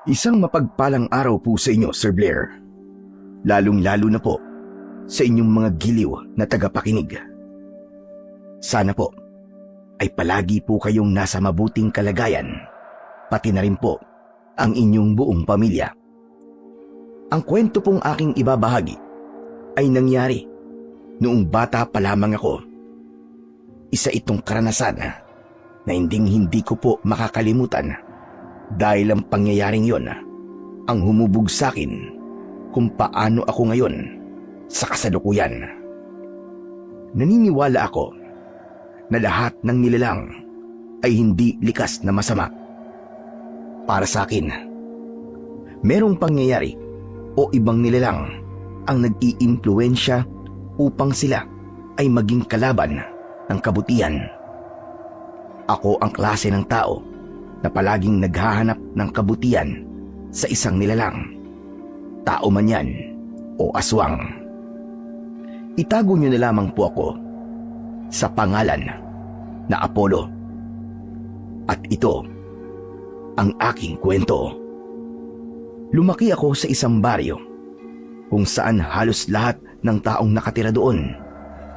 Isang mapagpalang araw po sa inyo, Sir Blair. Lalong-lalo na po sa inyong mga giliw na tagapakinig. Sana po ay palagi po kayong nasa mabuting kalagayan, pati na rin po ang inyong buong pamilya. Ang kwento pong aking ibabahagi ay nangyari noong bata pa lamang ako. Isa itong karanasan na hindi ko po makakalimutan. Dahil ang pangyayaring yon ang humubog sa akin kung paano ako ngayon sa kasalukuyan. Naniniwala ako na lahat ng nilalang ay hindi likas na masama. Para sa akin, merong pangyayari o ibang nilalang ang nag-iimpluwensya upang sila ay maging kalaban ng kabutihan. Ako ang klase ng tao na palaging naghahanap ng kabutihan sa isang nilalang, tao man yan o aswang. Itago niyo na lamang po ako sa pangalan na Apollo. At ito ang aking kwento. Lumaki ako sa isang baryo kung saan halos lahat ng taong nakatira doon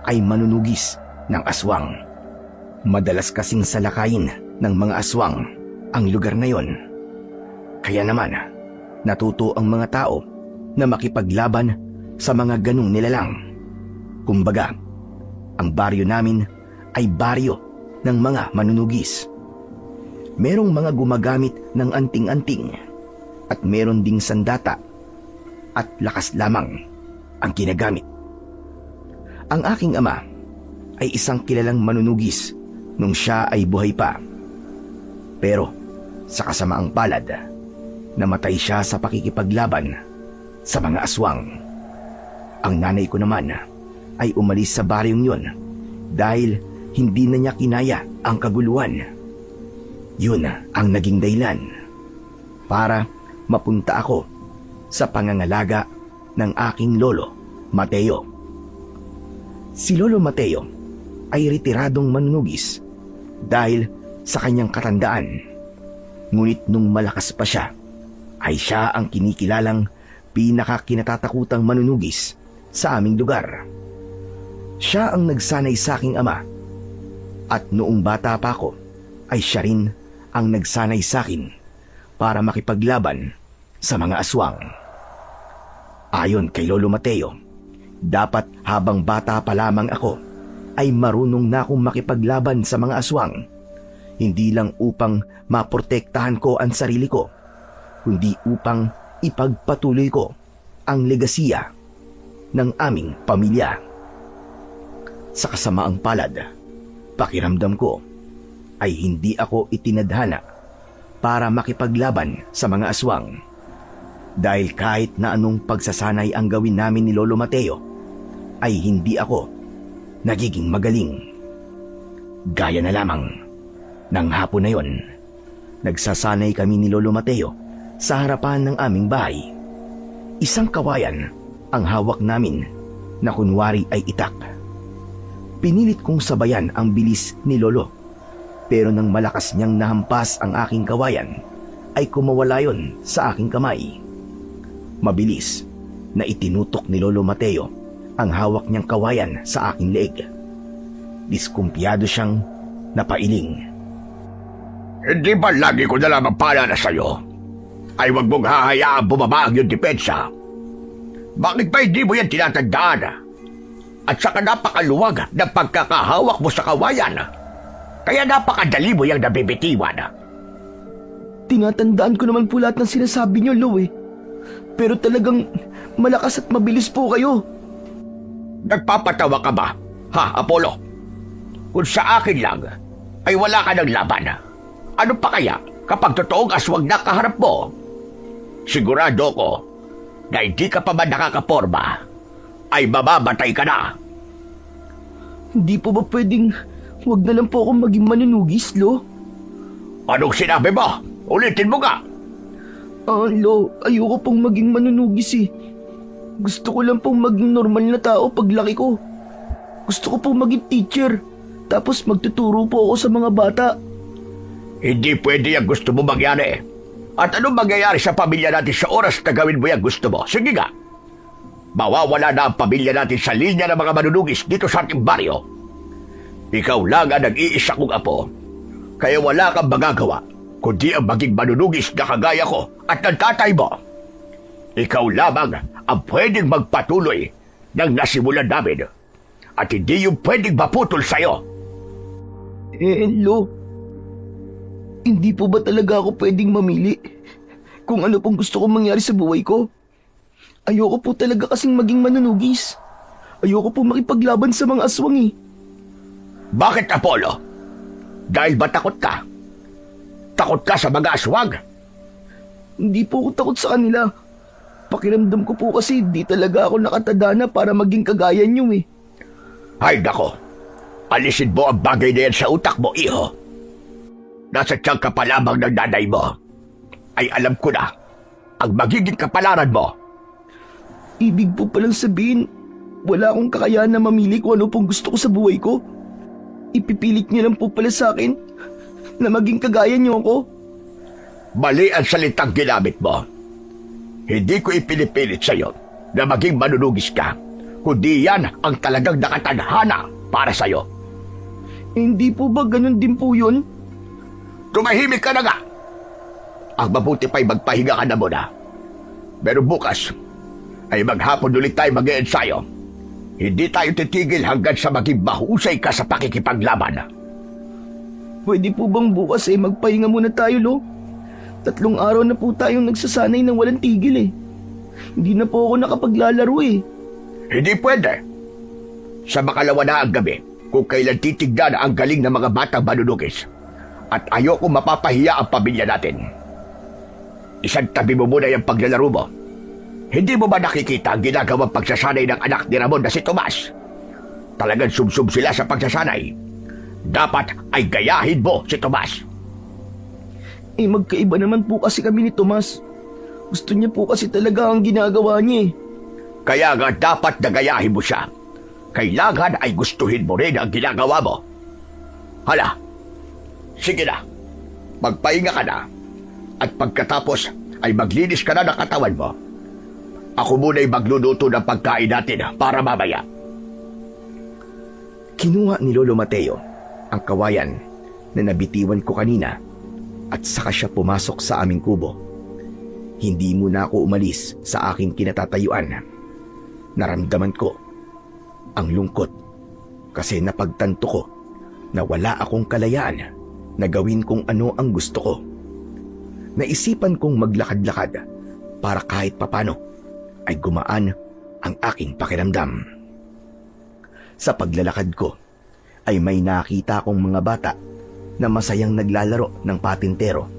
ay manunugis ng aswang. Madalas kasing salakayin ng mga aswang ang lugar na yon. Kaya naman, natuto ang mga tao na makipaglaban sa mga ganong nilalang. Kumbaga, ang baryo namin ay baryo ng mga manunugis. Merong mga gumagamit ng anting-anting at meron ding sandata at lakas lamang ang ginagamit. Ang aking ama ay isang kilalang manunugis nung siya ay buhay pa. Pero sa kasamaang palad, namatay siya sa pakikipaglaban sa mga aswang. Ang nanay ko naman ay umalis sa baryong yon dahil hindi na niya kinaya ang kaguluhan. Yun ang naging dahilan para mapunta ako sa pangangalaga ng aking lolo, Mateo. Si Lolo Mateo ay retiradong manunugis dahil sa kanyang katandaan. Ngunit nung malakas pa siya, ay siya ang kinikilalang pinakakinatatakutang manunugis sa aming lugar. Siya ang nagsanay sa aking ama. At noong bata pa ako, ay siya rin ang nagsanay sa akin para makipaglaban sa mga aswang. Ayon kay Lolo Mateo, dapat habang bata pa lamang ako, ay marunong na akong makipaglaban sa mga aswang. Hindi lang upang maprotektahan ko ang sarili ko, kundi upang ipagpatuloy ko ang legasiya ng aming pamilya. Sa kasamaang palad, pakiramdam ko ay hindi ako itinadhana para makipaglaban sa mga aswang. Dahil kahit na anong pagsasanay ang gawin namin ni Lolo Mateo, ay hindi ako nagiging magaling. Gaya na lamang nang hapon na yon, nagsasanay kami ni Lolo Mateo sa harapan ng aming bahay. Isang kawayan ang hawak namin na kunwari ay itak. Pinilit kong sabayan ang bilis ni Lolo, pero nang malakas niyang nahampas ang aking kawayan, ay kumawala yon sa aking kamay. Mabilis na itinutok ni Lolo Mateo ang hawak niyang kawayan sa aking leeg. Diskumpiyado siyang napailing. Hindi ba lagi ko na lamang paalala sa'yo ay huwag mong hahayaang bumaba ang iyong depensa? Bakit ba hindi mo yan tinatandaan? At saka napakaluwag ng pagkakahawak mo sa kawayan. Kaya napakadali mo yung nabibitiwan. Tinatandaan ko naman po lahat ng sinasabi niyo, Lo, eh. Pero talagang malakas at mabilis po kayo. Nagpapatawa ka ba, ha, Apollo? Kung sa akin lang, ay wala ka ng laban. Ano pa kaya kapag totoong aswang na kaharap mo? Sigurado ko na hindi ka pa man nakakaporma, ay mamamatay ka na. Hindi po ba pwedeng huwag na lang po akong maging manunugis, Lo? Anong sinabi mo? Ulitin mo nga. Lo, ayoko pong maging manunugis eh. Gusto ko lang pong maging normal na tao paglaki ko. Gusto ko pong maging teacher, tapos magtuturo po ako sa mga bata. Hindi pwede ang gusto mo mangyari. At anong mangyayari sa pamilya natin sa oras na gawin mo yung gusto mo? Sige nga. Mawawala na ang pamilya natin sa linya ng mga manunugis dito sa ating baryo. Ikaw lang ang nag-iisa kong apo. Kaya wala kang magagawa kundi ang maging manunugis na kagaya ko at ng tatay mo. Ikaw lamang ang pwedeng magpatuloy ng nasimulan namin. At hindi yung pwedeng maputol sa'yo. Lo, hindi po ba talaga ako pwedeng mamili kung ano pong gusto kong mangyari sa buhay ko? Ayoko po talaga kasing maging manunugis. Ayoko po makipaglaban sa mga aswang eh. Bakit, Apollo? Dahil ba takot ka? Takot ka sa mga aswang? Hindi po ako takot sa kanila. Pakiramdam ko po kasi di talaga ako nakatadana para maging kagaya niyo eh. Ay, nako. Alisin mo ang bagay na yan sa utak mo, iho. Nasa tiyang ka pa lamang ng nanay mo. Ay alam ko na ang magiging kapalaran mo. Ibig po palang sabihin, wala akong kakayahan na mamili kung ano pong gusto ko sa buhay ko. Ipipilit niyo lang po pala sa akin na maging kagaya niyo ako. Mali ang salitang ginamit mo. Hindi ko ipinipilit sa'yo na maging manunugis ka, kundi yan ang talagang nakatadhana para sa'yo. Hindi po ba ganun din po yun? Tumahimik ka na nga! Ang mabuti pa'y magpahinga ka na muna. Pero bukas ay maghapon ulit tayo mag-ensayo. Hindi tayo titigil hanggang sa maging mahusay ka sa pakikipaglaban. Pwede po bang bukas magpahinga muna tayo, Lo? 3 araw na po tayong nagsasanay ng walang tigil eh. Hindi na po ako nakapaglalaro eh. Hindi pwede. Sa makalawa na ang gabi, kung kailan titignan ang galing ng mga batang manunugis. At ayoko mapapahiya ang pamilya natin. Isang tabi mo muna yung paglalaro mo. Hindi mo ba nakikita ang ginagawang pagsasanay ng anak ni Ramon na si Tomas? Talagang sumsum sila sa pagsasanay. Dapat ay gayahin mo si Tomas. Magkaiba naman po kasi kami ni Tomas. Gusto niya po kasi talaga ang ginagawa niya eh. Kaya nga dapat na gayahin mo siya. Kailangan ay gustuhin mo rin ang ginagawa mo. Hala, sige na. Magpahinga ka na. At pagkatapos ay maglinis ka na ng katawan mo. Ako muna'y magluluto ng pagkain natin para mamaya. Kinuha ni Lolo Mateo ang kawayan na nabitiwan ko kanina at saka siya pumasok sa aming kubo. Hindi muna ako umalis sa aking kinatatayuan. Naramdaman ko ang lungkot kasi napagtanto ko na wala akong kalayaan na gawin kung ano ang gusto ko. Naisipan kong maglakad-lakad para kahit papano ay gumaan ang aking pakiramdam. Sa paglalakad ko ay may nakita akong mga bata na masayang naglalaro ng patintero.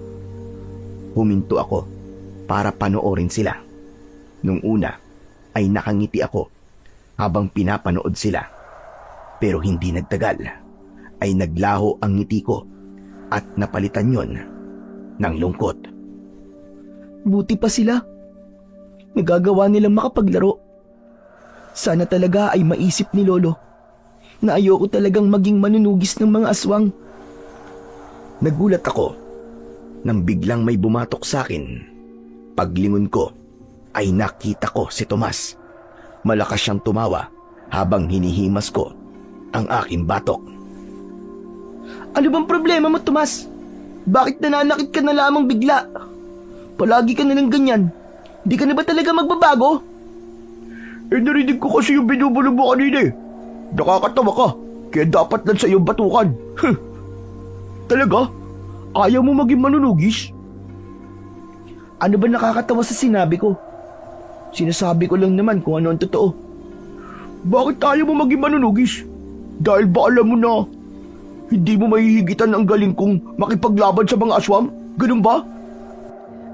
Huminto ako para panoorin sila. Nung una ay nakangiti ako habang pinapanood sila. Pero hindi nagtagal ay naglaho ang ngiti ko at napalitan yon ng lungkot. Buti pa sila. Nagagawa nilang makapaglaro. Sana talaga ay maisip ni Lolo na ayoko talagang maging manunugis ng mga aswang. Nagulat ako nang biglang may bumatok sa akin. Paglingon ko ay nakita ko si Tomas. Malakas siyang tumawa habang hinihimas ko ang aking batok. Ano bang problema mo, Tomas? Bakit nananakit ka na lamang bigla? Palagi ka na lang ganyan. Di ka na ba talaga magbabago? Narinig ko kasi yung binubulong mo kanina eh. Nakakatawa ka, kaya dapat lang sa iyong batukan. Talaga? Ayaw mo maging manunugis? Ano ba nakakatawa sa sinabi ko? Sinasabi ko lang naman kung ano ang totoo. Bakit ayaw mo maging manunugis? Dahil ba alam mo na hindi mo mahihigitan ang galing kong makipaglaban sa mga aswang? Ganun ba?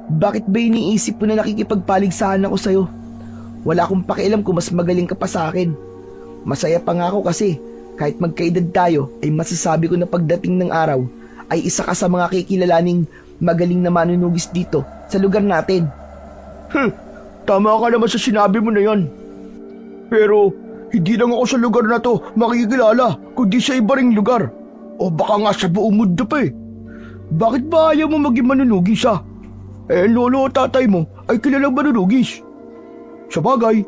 Bakit ba iniisip mo na nakikipagpaligsahan ako sa'yo? Wala akong pakialam kung mas magaling ka pa sa akin. Masaya pa nga ako kasi kahit magkaedad tayo ay masasabi ko na pagdating ng araw ay isa ka sa mga kikilalaning magaling na manunugis dito sa lugar natin. Tama ka naman sa sinabi mo na yan. Pero hindi lang ako sa lugar na to makikilala kundi sa iba ring lugar. O baka nga sa buong mundo pa eh. Bakit ba ayaw mo maging manunugis ah? lolo at tatay mo ay kilalang manunugis. Sa bagay,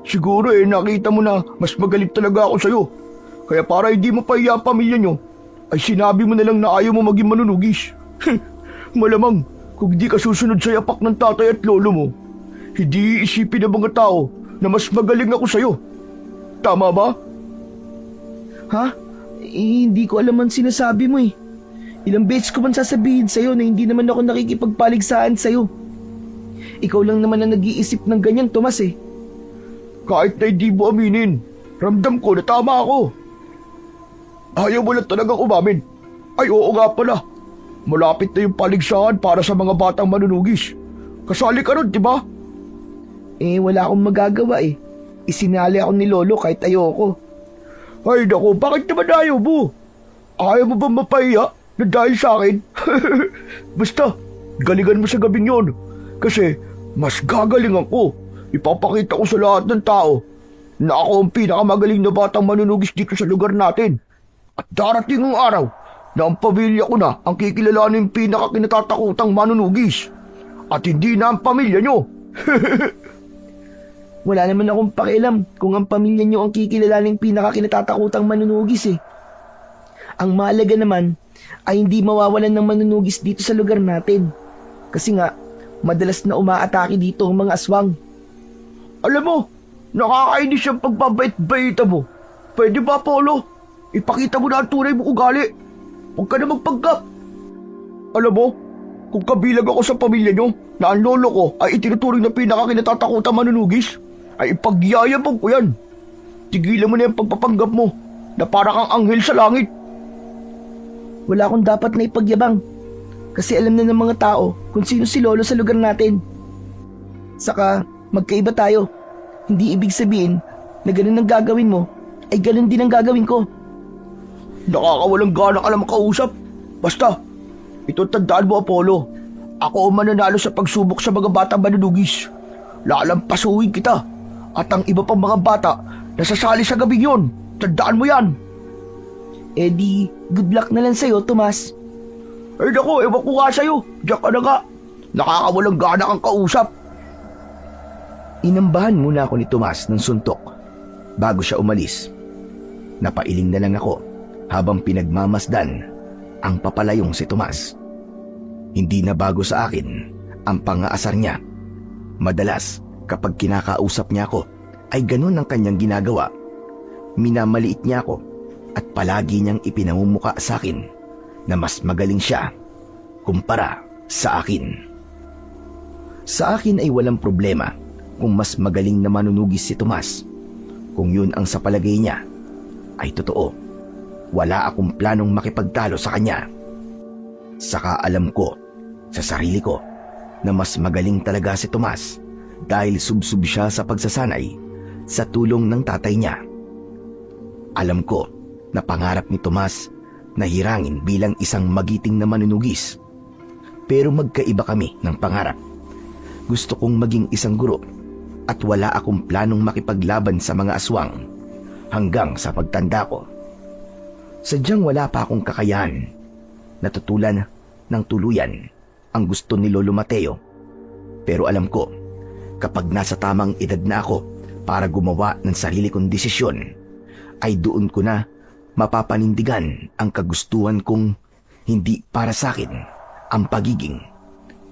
siguro nakita mo na mas magaling talaga ako sa'yo. Kaya para hindi mo pahiya ang pamilya nyo, ay sinabi mo na lang na ayaw mo maging manunugis. Malamang, kung di ka susunod sa yapak ng tatay at lolo mo, hindi iisipin ng mga tao na mas magaling ako sa'yo. Tama ba? Ha? Hindi ko alam ang sinasabi mo eh. Ilang beses ko man sasabihin sa'yo na hindi naman ako nakikipagpaligsahan sa'yo. Ikaw lang naman ang nag-iisip ng ganyan, Tomas eh. Kahit na hindi mo aminin, ramdam ko na tama ako. Ayaw mo lang talagang umamin. Ay oo nga pala. Malapit na yung paligsahan para sa mga batang manunugis. Kasali ka ron, di ba? Wala akong magagawa eh. Isinali ako ni Lolo kahit ayoko. Ay naku, bakit naman ayaw mo? Ayaw mo ba mapahiya na dahil sa akin? Basta, galingan mo sa gabing yon. Kasi, mas gagalingan ko. Ipapakita ko sa lahat ng tao na ako ang pinakamagaling na batang manunugis dito sa lugar natin. At darating ang araw na ang pamilya ko na ang kikilalanin pinakakinatatakutang manunugis. At hindi na ang pamilya nyo. Wala naman akong pakialam kung ang pamilya niyo ang kikilalaning pinakakinatatakutang manunugis eh. Ang mahalaga naman ay hindi mawawalan ng manunugis dito sa lugar natin. Kasi nga, madalas na umaatake dito ang mga aswang. Alam mo, nakakainis yung pagbabait-baita mo. Pwede ba, Apollo? Ipakita mo na ang tunay mo ugali. Huwag ka na magpanggap. Alam mo, kung kabilang ako sa pamilya nyo na ang lolo ko ay itinuturing na pinakakinatatakutang manunugis, ay ipagyayabang ko yan. Tigilan mo na yung pagpapanggap mo na para kang anghel sa langit. Wala akong dapat na ipagyabang. Kasi alam na ng mga tao kung sino si Lolo sa lugar natin. Saka, magkaiba tayo. Hindi ibig sabihin na ganun ang gagawin mo, ay ganun din ang gagawin ko. Nakakawalang gana ka lang makausap. Basta, ito tandaan mo, Apollo. Ako ang mananalo sa pagsubok sa mga batang manunugis. Lalampasuhin kita. At ang iba pang mga bata nasasali sa gabing yon. Tandaan mo yan. Di, good luck na lang sa'yo, Tomas. Ay naku, ewan ko nga sa'yo. Diyan ka na nga. Nakakawalang gana kang kausap. Inambahan muna ako ni Tomas ng suntok bago siya umalis. Napailing na lang ako habang pinagmamasdan ang papalayong si Tomas. Hindi na bago sa akin ang pangaasar niya. Madalas kapag kinakausap niya ako ay ganun ang kanyang ginagawa. Minamaliit niya ako at palagi niyang ipinamumuka sa akin na mas magaling siya kumpara sa akin. Sa akin ay walang problema kung mas magaling na manunugis si Tomas. Kung yun ang sa palagay niya, ay totoo. Wala akong planong makipagtalo sa kanya. Saka alam ko sa sarili ko na mas magaling talaga si Tomas dahil subsub siya sa pagsasanay sa tulong ng tatay niya. Alam ko na pangarap ni Tomas na hirangin bilang isang magiting na manunugis. Pero magkaiba kami ng pangarap. Gusto kong maging isang guro at wala akong planong makipaglaban sa mga aswang hanggang sa pagtanda ko. Sadyang wala pa akong kakayahan. Natutulan ng tuluyan ang gusto ni Lolo Mateo. Pero alam ko, kapag nasa tamang edad na ako para gumawa ng sarili kong desisyon, ay doon ko na mapapanindigan ang kagustuhan kong hindi para sa akin ang pagiging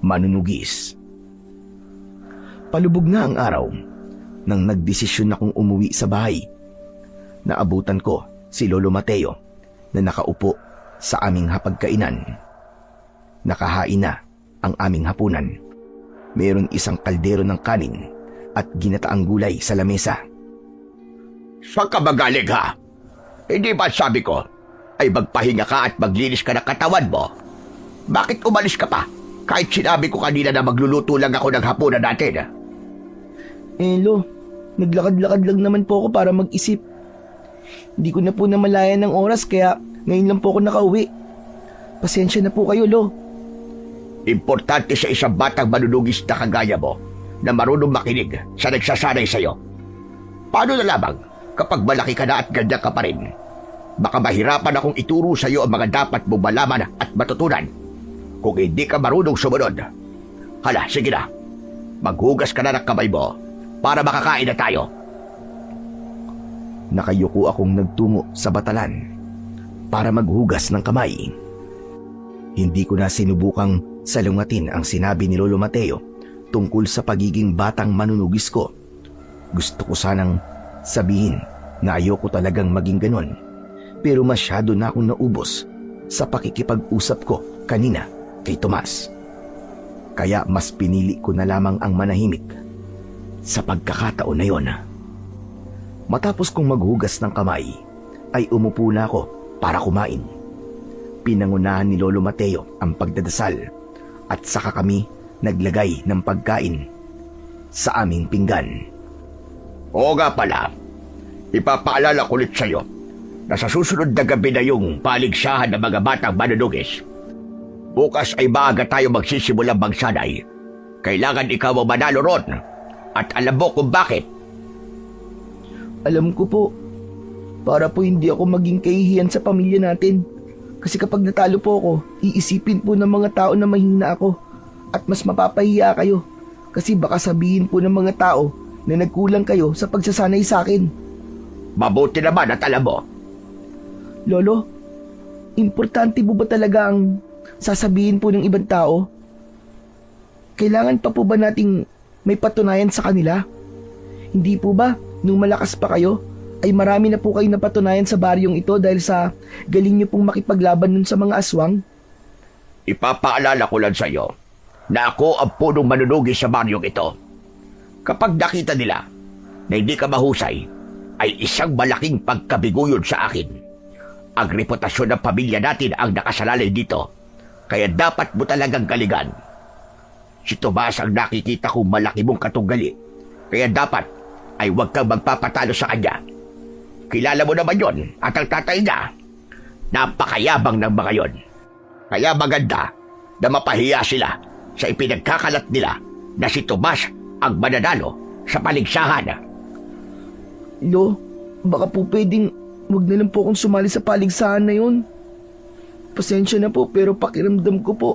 manunugis. Palubog na ang araw nang nagdesisyon akong umuwi sa bahay. Naabutan ko si Lolo Mateo na nakaupo sa aming hapagkainan. Nakahain na ang aming hapunan. Mayroon isang kaldero ng kanin at ginataang gulay sa lamesa. Saan ka magaling ha? Hindi ba sabi ko ay magpahinga ka at maglinis ka ng katawan mo? Bakit umalis ka pa? Kahit sinabi ko kanina na magluluto lang ako ng hapunan natin. Lo, naglakad-lakad lang naman po ako para mag-isip. Hindi ko na po namalayan ng oras kaya ngayon lang po ako nakauwi. Pasensya na po kayo, Lo. Importante sa isang batang manunugis na kagaya mo na marunong makinig sa nagsasanay sa'yo. Paano na lamang kapag malaki ka na at ganyan ka pa rin? Baka mahirapan akong ituro sa'yo ang mga dapat mo malaman at matutunan kung hindi ka marunong sumunod. Hala, sige na. Maghugas ka na ng kamay mo para makakain na tayo. Nakayuko akong nagtungo sa batalan para maghugas ng kamay. Hindi ko na sinubukang salungatin ang sinabi ni Lolo Mateo tungkol sa pagiging batang manunugis ko. Gusto ko sanang sabihin na ayoko talagang maging ganon, pero masyado na akong naubos sa pakikipag-usap ko kanina kay Tomas. Kaya mas pinili ko na lamang ang manahimik sa pagkakataon na yon. Matapos kong maghugas ng kamay, ay umupo na ako para kumain. Pinangunahan ni Lolo Mateo ang pagdadasal at saka kami naglagay ng pagkain sa aming pinggan. Oo nga pala, ipapaalala ko ulit sa'yo na sa susunod na gabi na yung paligsahan ng mga batang manunugis. Bukas ay maaga tayo magsisimulang magsanay. Kailangan ikaw ang manalo ron. At alam mo kung bakit. Alam ko po, para po hindi ako maging kahihiyan sa pamilya natin. Kasi kapag natalo po ako, iisipin po ng mga tao na mahina ako at mas mapapahiya kayo. Kasi baka sabihin po ng mga tao na nagkulang kayo sa pagsasanay sa akin. Mabuti naman at alam mo. Lolo, importante po ba talaga ang sasabihin po ng ibang tao? Kailangan pa po ba nating may patunayan sa kanila? Hindi po ba, nung malakas pa kayo, ay marami na po kayo napatunayan sa baryong ito dahil sa galing niyo pong makipaglaban nun sa mga aswang? Ipapaalala ko lang sa iyo na ako ang punong manunugis sa baryong ito. Kapag nakita nila na hindi ka mahusay, ay isang malaking pagkabigo yun sa akin. Ang reputasyon ng pamilya natin ang nakasalalay dito, kaya dapat mo talagang galingan. Si Tomas ang nakikita kong malaki mong katunggali, kaya dapat ay huwag kang magpapatalo sa kanya. Kilala mo naman yon at ang tatay niya, napakayabang ng mga yon. Kaya maganda na mapahiya sila sa ipinagkakalat nila na si Tomas ang mananalo sa paligsahan. Lo, baka po pwedeng wag na lang po akong sumali sa paligsahan na yun. Pasensya na po pero pakiramdam ko po,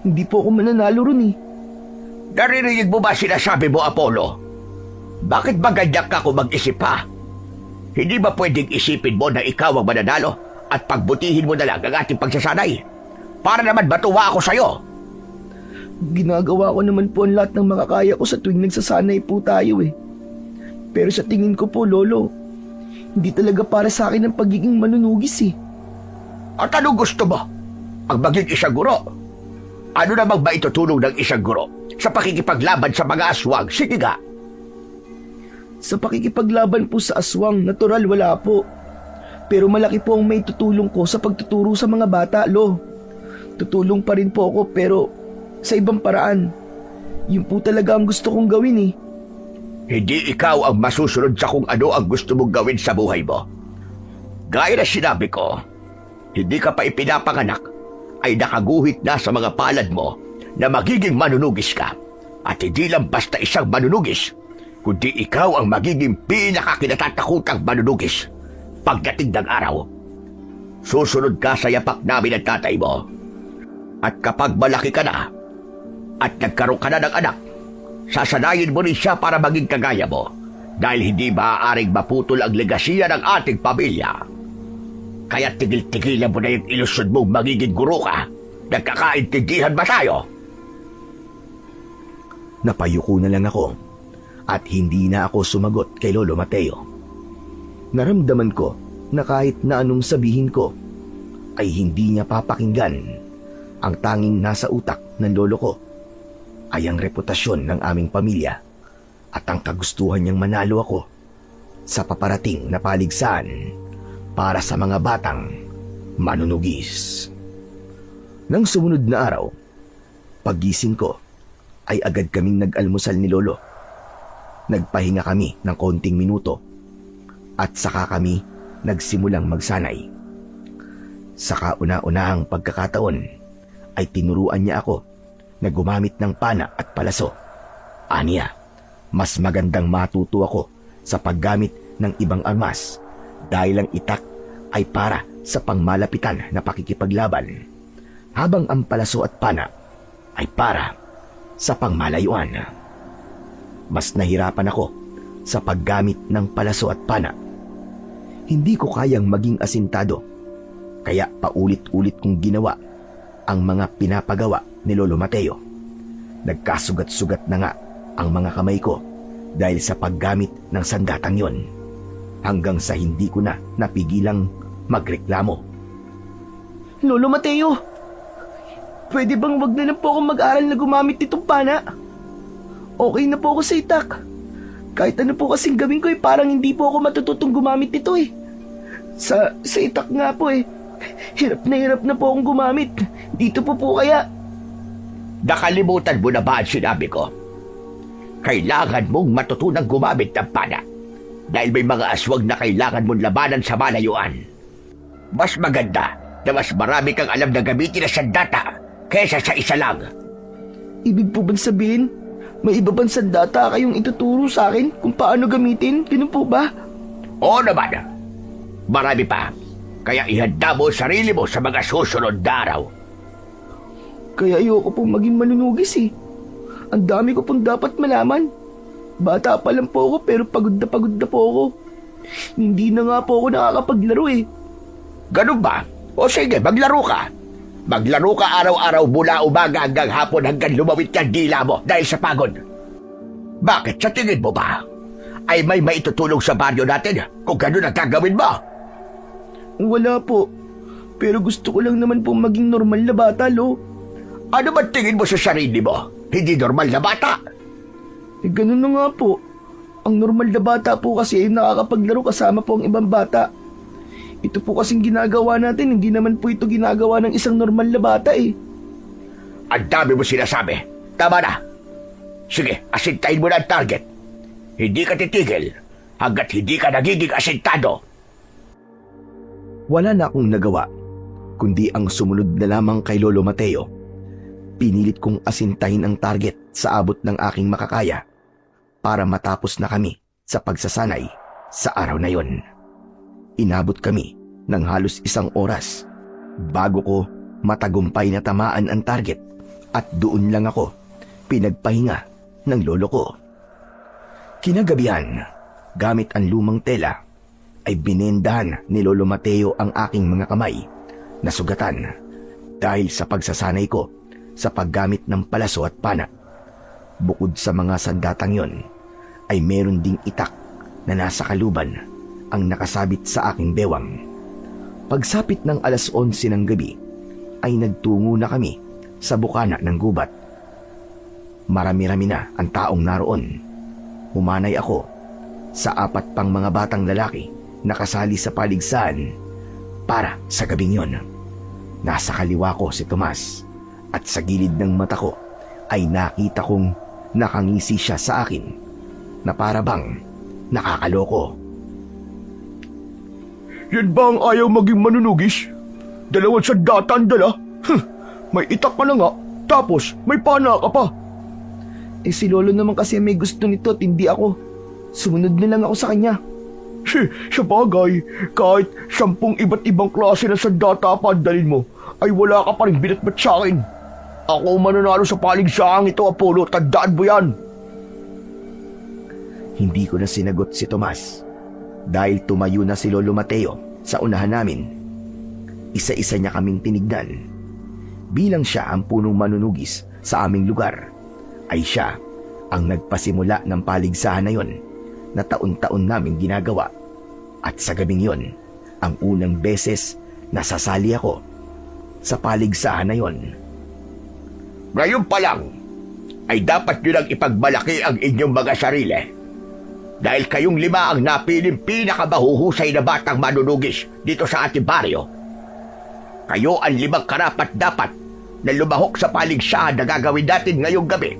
hindi po ako mananalo ron eh. Naririnig mo ba sinasabi mo, Apollo? Bakit ba ganyan ka kung mag-isip pa? Hindi ba pwedeng isipin mo na ikaw ang mananalo at pagbutihin mo na lang ang ating pagsasanay? Para naman matuwa ako sa'yo. Ginagawa ko naman po ang lahat ng makakaya ko sa tuwing nagsasanay po tayo eh. Pero sa tingin ko po, Lolo, hindi talaga para sa akin ang pagiging manunugis eh. At ano gusto mo? Ang maging isang guro? Ano namang ba itutulong ng isang guro sa pakikipaglaban sa mga aswang? Sige nga. Sa pakikipaglaban po sa aswang, natural wala po. Pero malaki po ang may tutulong ko sa pagtuturo sa mga bata, Lo. Tutulong pa rin po ako pero sa ibang paraan. Yun po talaga ang gusto kong gawin eh. Hindi ikaw ang masusunod sa kung ano ang gusto mong gawin sa buhay mo. Gaya na sinabi ko, hindi ka pa ipinapanganak ay nakaguhit na sa mga palad mo na magiging manunugis ka. At hindi lang basta isang manunugis, kundi ikaw ang magiging pinakakinatatakutang manunugis pagdating ng araw. Susunod ka sa yapak namin ng tatay mo. At kapag malaki ka na at nagkaroon ka na ng anak, sasanayin mo rin siya para maging kagaya mo dahil hindi maaaring maputol ang legasiya ng ating pamilya. Kaya tigil-tigilan mo na yung ilusyon mong magiging guro ka. Nagkakaintindihan ba tayo? Napayuko na lang ako at hindi na ako sumagot kay Lolo Mateo. Naramdaman ko na kahit na anong sabihin ko ay hindi niya papakinggan. Ang tanging nasa utak ng lolo ko ay ang reputasyon ng aming pamilya at ang kagustuhan niyang manalo ako sa paparating na paligsahan para sa mga batang manunugis. Nang sumunod na araw, paggising ko ay agad kaming nag-almusal ni Lolo. Nagpahinga kami ng konting minuto at saka kami nagsimulang magsanay. Sa kauna-unahang pagkakataon ay tinuruan niya ako na gumamit ng pana at palaso. Aniya, mas magandang matuto ako sa paggamit ng ibang armas dahil ang itak ay para sa pangmalapitan na pakikipaglaban, habang ang palaso at pana ay para sa pangmalayuan. Mas nahirapan ako sa paggamit ng palaso at pana. Hindi ko kayang maging asintado, kaya paulit-ulit kong ginawa ang mga pinapagawa ni Lolo Mateo. Nagkasugat-sugat na nga ang mga kamay ko dahil sa paggamit ng sandatang yon, hanggang sa hindi ko na napigilang magreklamo. Lolo Mateo, pwede bang wag na lang po akong mag-aral na gumamit nitong pana? Okay na po ako sa itak. Kahit ano po kasing gawin ko parang hindi po ako matututong gumamit nito eh. Sa itak nga po eh. Hirap na po akong gumamit. Dito po kaya. Nakalimutan mo na ba ang sinabi ko? Kailangan mong matutunang gumamit ng pana dahil may mga aswang na kailangan mong labanan sa malayuan. Mas maganda na mas marami kang alam na gamitin na sandata kaysa sa isa lang. Ibig po bang sabihin, may iba bang sandata kayong ituturo sa akin kung paano gamitin? Ganun po ba? Oo naman. Marami pa. Kaya ihanda mo ang sarili mo sa mga susunod na araw. Kaya ayoko pong maging manunugis eh. Ang dami ko pong dapat malaman. Bata pa lang po ako pero pagod na po ako. Hindi na nga po ako nakakapaglaro eh. Ganun ba? O sige, maglaro ka. Maglaro ka araw-araw mula umaga hanggang hapon hanggang lumawit ka dila mo dahil sa pagod. Bakit sa tingin mo ba ay may maitutulong sa baryo natin kung ganun ang gagawin mo? Wala po. Pero gusto ko lang naman pong maging normal na bata, Lo. Ano ba tingin mo sa sarili mo? Hindi normal na bata? Ganun na nga po. Ang normal na bata po kasi ay nakakapaglaro kasama po ang ibang bata. Ito po kasing ginagawa natin, hindi naman po ito ginagawa ng isang normal na bata eh. Ang dami mo sinasabi. Tama na. Sige, asintahin mo na ang target. Hindi ka titigil hanggat hindi ka nagiging asintado. Wala na akong nagawa, kundi ang sumunod na lamang kay Lolo Mateo. Pinilit kong asintahin ang target sa abot ng aking makakaya para matapos na kami sa pagsasanay sa araw na yon. Inabot kami ng halos 1 oras bago ko matagumpay na tamaan ang target at doon lang ako pinagpahinga ng lolo ko. Kinagabihan, gamit ang lumang tela, ay binendahan ni Lolo Mateo ang aking mga kamay na sugatan dahil sa pagsasanay ko sa paggamit ng palaso at pana. Bukod sa mga sandatang yon, ay meron ding itak na nasa kaluban ang nakasabit sa aking bewang. Pagsapit ng 11:00 ng gabi, ay nagtungo na kami sa bukana ng gubat. Marami-rami na ang taong naroon. Humanay ako sa 4 pang mga batang lalaki na kasali sa paligsahan para sa gabing yon. Nasa kaliwa ko si Tomas at sa gilid ng mata ko ay nakita kong nakangisi siya sa akin na para bang nakakaloko. Yan ba ang ayaw maging manunugis? 2 sandata ang dala? May itak ka na nga, tapos may pana ka pa. Eh si Lolo naman kasi may gusto nito at hindi ako. Sumunod na lang ako sa kanya. Sa bagay, kahit 10 iba't ibang klase ng sandata pa dalhin mo, ay wala ka pa rin binatbat sa akin. Ako mananalo sa paligsaang ito, Apollo. Tandaan mo yan. Hindi ko na sinagot si Tomas dahil tumayo na si Lolo Mateo sa unahan namin. Isa-isa niya kaming tinignan. Bilang siya ang punong manunugis sa aming lugar, ay siya ang nagpasimula ng paligsahan na yon na taon-taon namin ginagawa. At sa gabing yon, ang unang beses na sasali ako sa paligsahan na yon. Ngayon pa lang, ay dapat nyo lang ipagmalaki ang inyong mga sarili. Dahil kayong 5 ang napiling pinakamahuhusay na batang manunugis dito sa ating baryo. Kayo ang 5 karapat-dapat na lumahok sa paligsahan na gagawin natin ngayong gabi.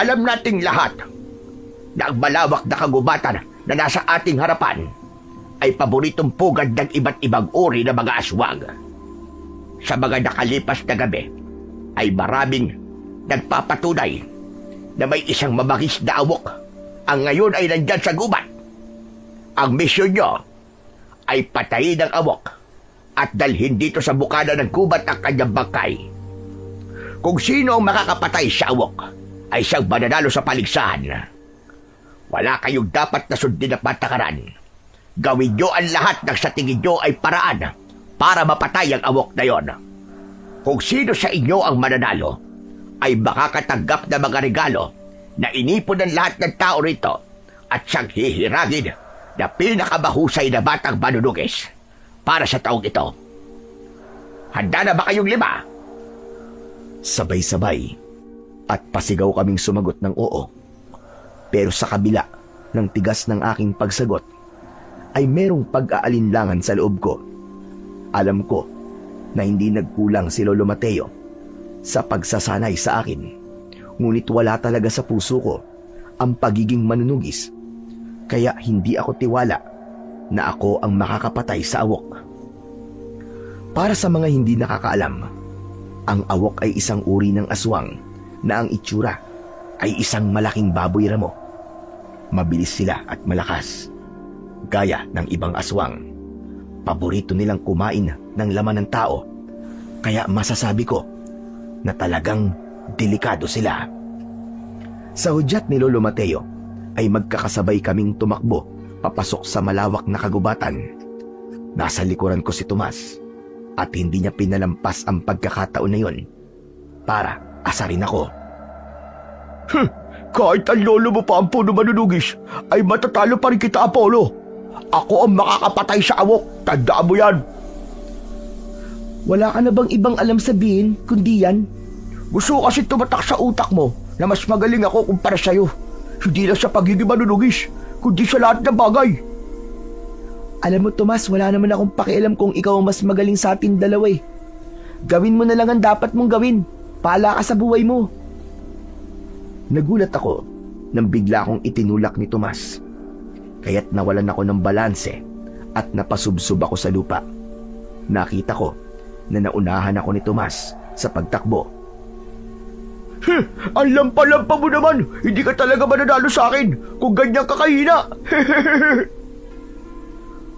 Alam nating lahat na ang malawak na kagubatan na nasa ating harapan ay paboritong pugad ng iba't ibang uri ng mga aswang. Sa mga nakalipas na gabi ay maraming nagpapatunay na may isang mamangis na awok ang ngayon ay nandyan sa gubat. Ang misyon nyo ay patayin ang awok at dalhin dito sa bukana ng gubat ang kanyang bangkay. Kung sino ang makakapatay sa awok, ay siyang mananalo sa paligsahan. Wala kayong dapat na sundin na patakaran. Gawin nyo ang lahat ng sa tingin nyo ay paraan para mapatay ang awok na yon. Kung sino sa inyo ang mananalo, ay makakatanggap ng mga regalo na inipon ng lahat ng tao rito at siyang hihiragin na pinakamahusay na batang manunugis para sa taong ito. Handa na ba kayong 5? Sabay-sabay at pasigaw kaming sumagot ng oo. Pero sa kabila ng tigas ng aking pagsagot, ay merong pag-aalinlangan sa loob ko. Alam ko na hindi nagkulang si Lolo Mateo sa pagsasanay sa akin. Ngunit wala talaga sa puso ko ang pagiging manunugis. Kaya hindi ako tiwala na ako ang makakapatay sa awok. Para sa mga hindi nakakaalam, ang awok ay isang uri ng aswang na ang itsura ay isang malaking baboy ramo. Mabilis sila at malakas. Gaya ng ibang aswang, paborito nilang kumain ng laman ng tao. Kaya masasabi ko na talagang delikado sila. Sa hudyat ni Lolo Mateo ay magkakasabay kaming tumakbo papasok sa malawak na kagubatan. Nasa likuran ko si Tomas at hindi niya pinalampas ang pagkakataon na yon para asarin ako. Kahit ang lolo mo pa ang puno manunugis, ay matatalo pa rin kita, Apollo. Ako ang makakapatay sa awok. Tandaan mo yan. Wala ka na bang ibang alam sabihin kundi yan? Gusto kasi tumatak sa utak mo na mas magaling ako kumpara sa'yo. Hindi lang sa pagiging manunugis, kundi sa lahat ng bagay. Alam mo, Tomas, wala naman akong pakialam kung ikaw ang mas magaling sa atin dalawa eh. Gawin mo na lang ang dapat mong gawin. Paala ka sa buhay mo. Nagulat ako nang bigla akong itinulak ni Tomas. Kaya't nawalan ako ng balanse at napasubsob ako sa lupa. Nakita ko na naunahan ako ni Tomas sa pagtakbo. Ang lampa-lampa mo naman! Hindi ka talaga mananalo sa akin kung ganyan ka kahina!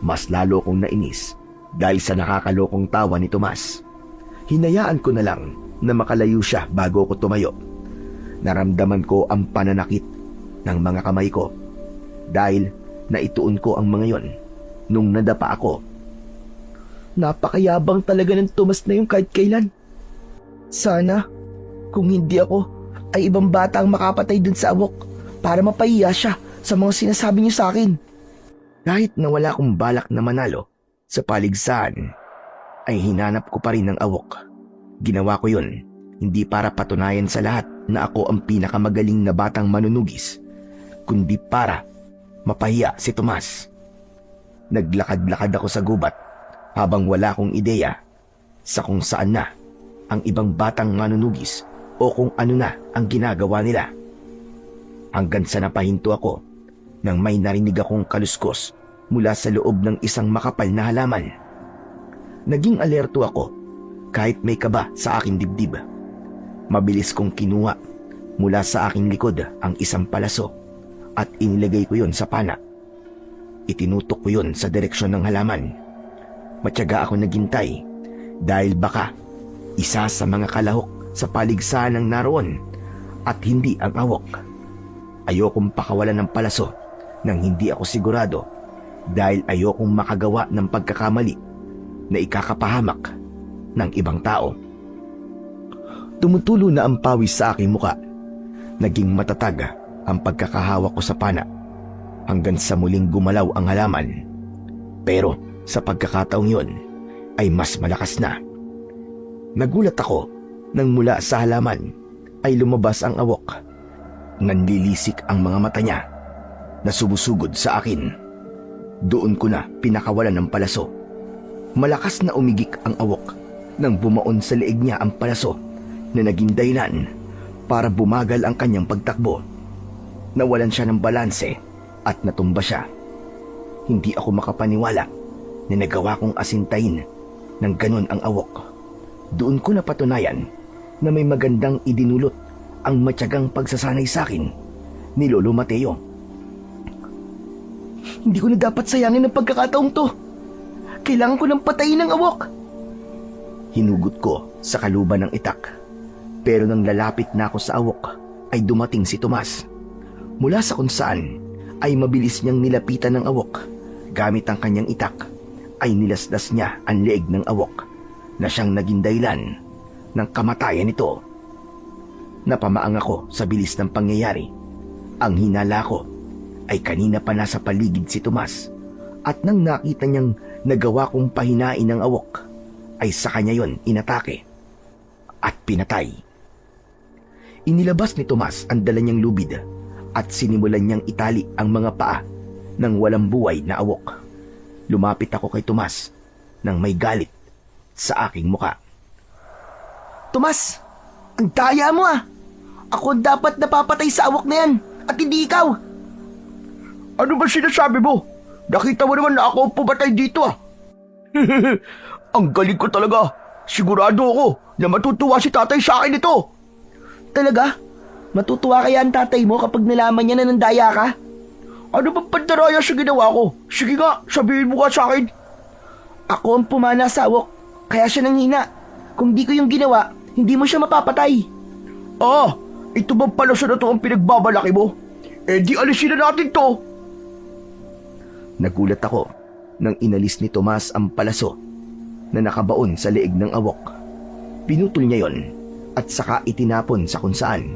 Mas lalo kong nainis dahil sa nakakalokong tawa ni Tomas. Hinayaan ko na lang na makalayo siya bago ko tumayo. Naramdaman ko ang pananakit ng mga kamay ko dahil naituon ko ang mga yon nung nadapa ako. Napakayabang talaga ng Tomas na yung kahit kailan. Sana, kung hindi ako, ay ibang bata ang makapatay dun sa awok para mapahiya siya sa mga sinasabi niyo sa akin. Kahit na wala akong balak na manalo sa paligsahan, ay hinanap ko pa rin ang awok. Ginawa ko yun, hindi para patunayan sa lahat na ako ang pinakamagaling na batang manunugis, kundi para mapahiya si Tomas. Naglakad-lakad ako sa gubat habang wala akong ideya sa kung saan na ang ibang batang manunugis o kung ano na ang ginagawa nila. Hanggang sa napahinto ako nang may narinig akong kaluskos mula sa loob ng isang makapal na halaman. Naging alerto ako kahit may kaba sa aking dibdib. Mabilis kong kinuha mula sa aking likod ang isang palaso at inilagay ko yon sa pana. Itinutok ko yon sa direksyon ng halaman. Matyaga ako naghintay dahil baka isa sa mga kalahok sa paligsahan ang naroon at hindi ang awok. Ayokong pakawalan ng palaso nang hindi ako sigurado dahil ayokong makagawa ng pagkakamali na ikakapahamak ng ibang tao. Tumutulo na ang pawis sa aking muka. Naging matatag ang pagkakahawak ko sa pana hanggang sa muling gumalaw ang halaman. Pero sa pagkakataong yon ay mas malakas na. Nagulat ako nang mula sa halaman ay lumabas ang awok. Nanlilisik ang mga mata niya na sumusugod sa akin. Doon ko na pinakawalan ng palaso. Malakas na umigik ang awok nang bumaon sa leeg niya ang palaso na naging dahilan para bumagal ang kanyang pagtakbo. Nawalan siya ng balanse at natumba siya. Hindi ako makapaniwala na nagawa kong asintayin ng ganon ang awok. Doon ko napatunayan na may magandang idinulot ang matyagang pagsasanay sa akin ni Lolo Mateo. Hindi ko na dapat sayangin ang pagkakataong to. Kailangan ko ng patayin ng awok. Hinugot ko sa kaluban ng itak. Pero nang lalapit na ako sa awok, ay dumating si Tomas. Mula sa kung saan ay mabilis niyang nilapitan ng awok. Gamit ang kanyang itak ay nilasdas niya ang leeg ng awok na siyang naging dahilan ng kamatayan nito. Napamaang ako sa bilis ng pangyayari. Ang hinala ko ay kanina pa nasa paligid si Tomas at nang nakita niyang nagawa kong pahinain ng awok ay sa kanya yon inatake at pinatay. Inilabas ni Tomas ang dala niyang lubid at sinimulan niyang itali ang mga paa ng walang buhay na awok. Lumapit ako kay Tomas nang may galit sa aking muka. Tomas, ang daya mo ah! Ako dapat napapatay sa awok na yan at hindi ikaw. Ano ba sinasabi mo? Nakita mo naman na ako ang pumatay dito ah. Ang galing ko talaga. Sigurado ako na matutuwa si tatay sa akin ito. Talaga? Matutuwa kaya ang tatay mo kapag nalaman niya na nandaya ka? Ano bang pandaraya sa ginawa ko? Sige nga, sabihin mo nga sa akin. Ako ang pumana sa awok, kaya siya nanghina. Kung di ko yung ginawa, hindi mo siya mapapatay. Ah, ito bang palaso na to ang pinagbabalaki mo? Eh di alisin na natin to. Nagulat ako nang inalis ni Tomas ang palaso na nakabaon sa leeg ng awok. Pinutol niya yon at saka itinapon sa kung saan.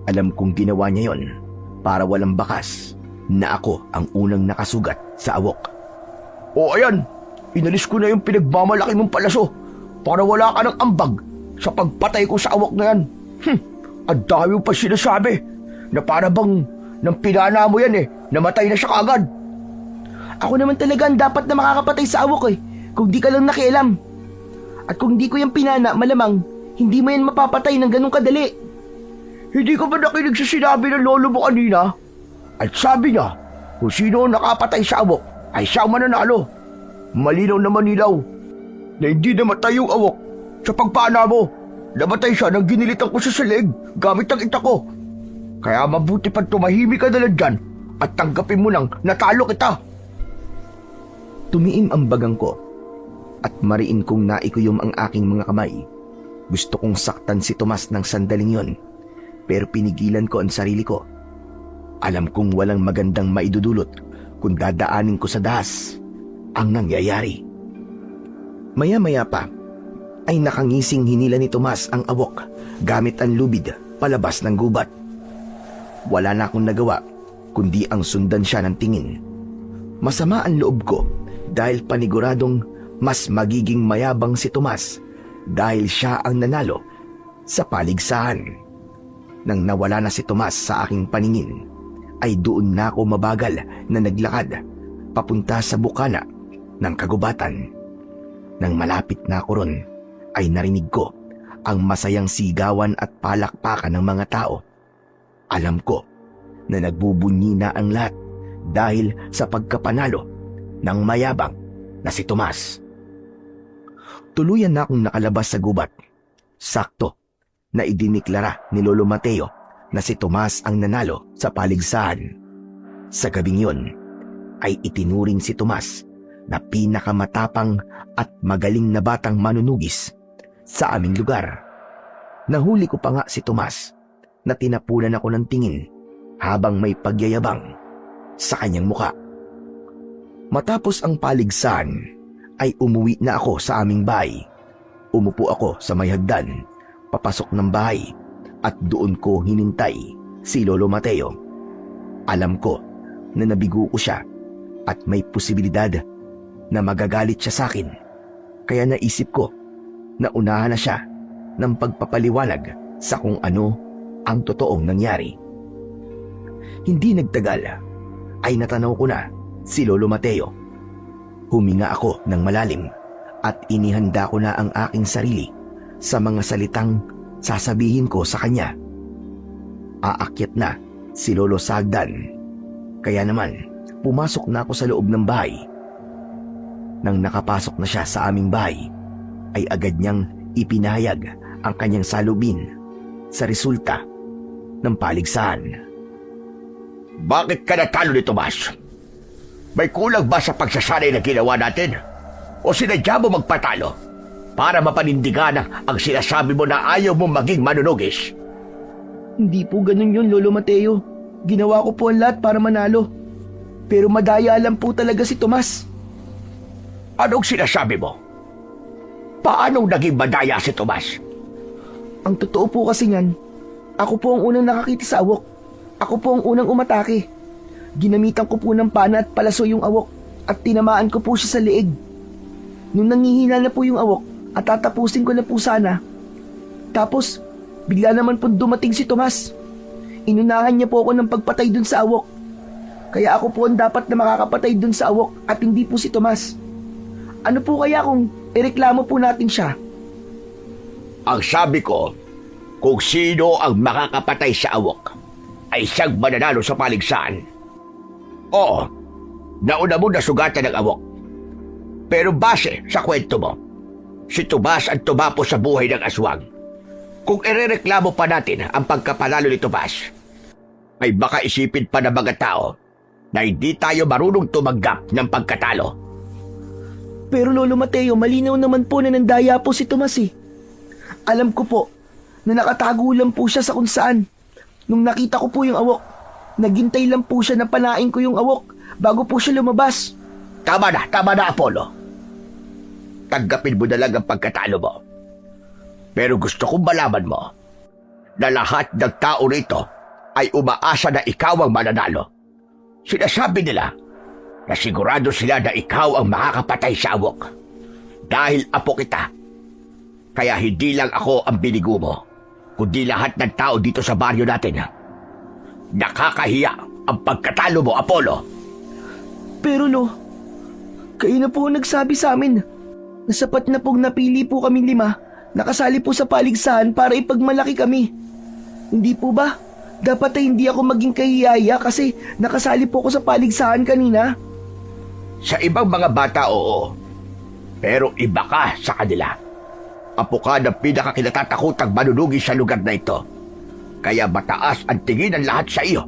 Alam kong ginawa niya yon para walang bakas na ako ang unang nakasugat sa awok. O ayan, inalis ko na yung pinagmamalaki mong palaso para wala ka ng ambag sa pagpatay ko sa awok na yan. Ang dami mo pa sinasabi na para bang nang pinana mo yan namatay na siya kaagad. Ako naman talaga ang dapat na makakapatay sa awok kung di ka lang nakialam. At kung di ko yung pinana, malamang hindi mo yan mapapatay ng ganun kadali. Hindi ka ba nakinig sa sinabi ng lolo mo kanina? At sabi niya, kung sino ang nakapatay sa awok ay siya ang mananalo. Malinaw na manilaw na hindi namatay yung awok sa pagpana mo. Namatay siya nang ginilitan ko sa leeg gamit ang itak ko. Kaya mabuti pang tumahimik ka na lang dyan at tanggapin mo nang natalo kita. Tumiim ang bagang ko at mariin kong naikuyom ang aking mga kamay. Gusto kong saktan si Tomas ng sandaling yon, pero pinigilan ko ang sarili ko. Alam kong walang magandang maidudulot kung dadaanin ko sa dahas ang nangyayari. Maya-maya pa ay nakangising hinila ni Tomas ang awok gamit ang lubid palabas ng gubat. Wala na akong nagawa kundi ang sundan siya ng tingin. Masama ang loob ko dahil paniguradong mas magiging mayabang si Tomas dahil siya ang nanalo sa paligsahan. Nang nawala na si Tomas sa aking paningin, ay doon na ako mabagal na naglakad papunta sa bukana ng kagubatan. Nang malapit na ako ron, ay narinig ko ang masayang sigawan at palakpakan ng mga tao. Alam ko na nagbubunyi na ang lahat dahil sa pagkapanalo ng mayabang na si Tomas. Tuluyan na akong nakalabas sa gubat. Sakto na idiniklara ni Lolo Mateo na si Tomas ang nanalo sa paligsahan. Sa gabing yon ay itinuring si Tomas na pinakamatapang at magaling na batang manunugis sa aming lugar. Nahuli ko pa nga si Tomas na tinapunan ako ng tingin habang may pagyayabang sa kanyang muka. Matapos ang paligsahan ay umuwi na ako sa aming bahay. Umupo ako sa may hagdan, papasok ng bahay at doon ko hinintay si Lolo Mateo. Alam ko na nabigo ko siya at may posibilidad na magagalit siya sa akin. Kaya naisip ko na unahan na siya ng pagpapaliwanag sa kung ano ang totoong nangyari. Hindi nagtagal ay natanaw ko na si Lolo Mateo. Huminga ako ng malalim at inihanda ko na ang aking sarili sa mga salitang sasabihin ko sa kanya. Aakyat na si Lolo sa hagdan. Kaya naman, pumasok na ako sa loob ng bahay. Nang nakapasok na siya sa aming bahay, ay agad niyang ipinahayag ang kanyang salubin sa resulta ng paligsahan. Bakit ka natalo ni Tomas? May kulang ba sa pagsasanay na ginawa natin? O sinadya mo magpatalo? para mapanindigan ang sinasabi mo na ayaw mo maging manunugis. Hindi po ganun yun, Lolo Mateo. Ginawa ko po ang lahat para manalo. Pero madaya lang po talaga si Tomas. Anong sinasabi mo? Paano naging madaya si Tomas? Ang totoo po kasi niyan, ako po ang unang nakakita sa awok. Ako po ang unang umatake. Ginamitan ko po ng pana at palaso yung awok at tinamaan ko po siya sa leeg. Nung nangihina na po yung awok at tatapusin ko na po sana. Tapos, bigla naman po dumating si Tomas. Inunahan niya po ako ng pagpatay dun sa awok. Kaya ako po ang dapat na makakapatay dun sa awok at hindi po si Tomas. Ano po kaya kung ireklamo po natin siya? Ang sabi ko, kung sino ang makakapatay sa awok, ay siyang mananalo sa paligsahan. Oo, nauna mo na sugatan ng awok. Pero base sa kwento mo, si Tomas ang tumapo sa buhay ng aswang. Kung irereklamo pa natin ang pagkapanalo ni Tomas, ay baka isipin pa ng mga tao na hindi tayo marunong tumanggap ng pagkatalo. Pero Lolo Mateo, malinaw naman po na nandaya po si Tomas eh. Alam ko po na nakatago lang po siya sa kung saan. Nung nakita ko po yung awok, naghintay lang po siya na panain ko yung awok bago po siya lumabas. Tama na, Apollo. Tanggapin mo na lang ang pagkatalo mo. Pero gusto kong malaman mo na lahat ng tao rito ay umaasa na ikaw ang mananalo. Sinasabi nila na sigurado sila na ikaw ang makakapatay sa awok. Dahil apo kita. Kaya hindi lang ako ang binigo mo, kundi lahat ng tao dito sa baryo natin. Nakakahiya ang pagkatalo mo, Apollo. Pero Lo, kayo na po ang nagsabi sa amin na sapat na pong napili po kami 5, nakasali po sa paligsahan para ipagmalaki kami. Hindi po ba? Dapat ay hindi ako maging kahiyaya kasi nakasali po ako sa paligsahan kanina. Sa ibang mga bata, oo. Pero iba ka sa kanila. Apo ka ng pinakakinatatakutang manunugi sa lugar na ito. Kaya mataas ang tingin ng lahat sa iyo.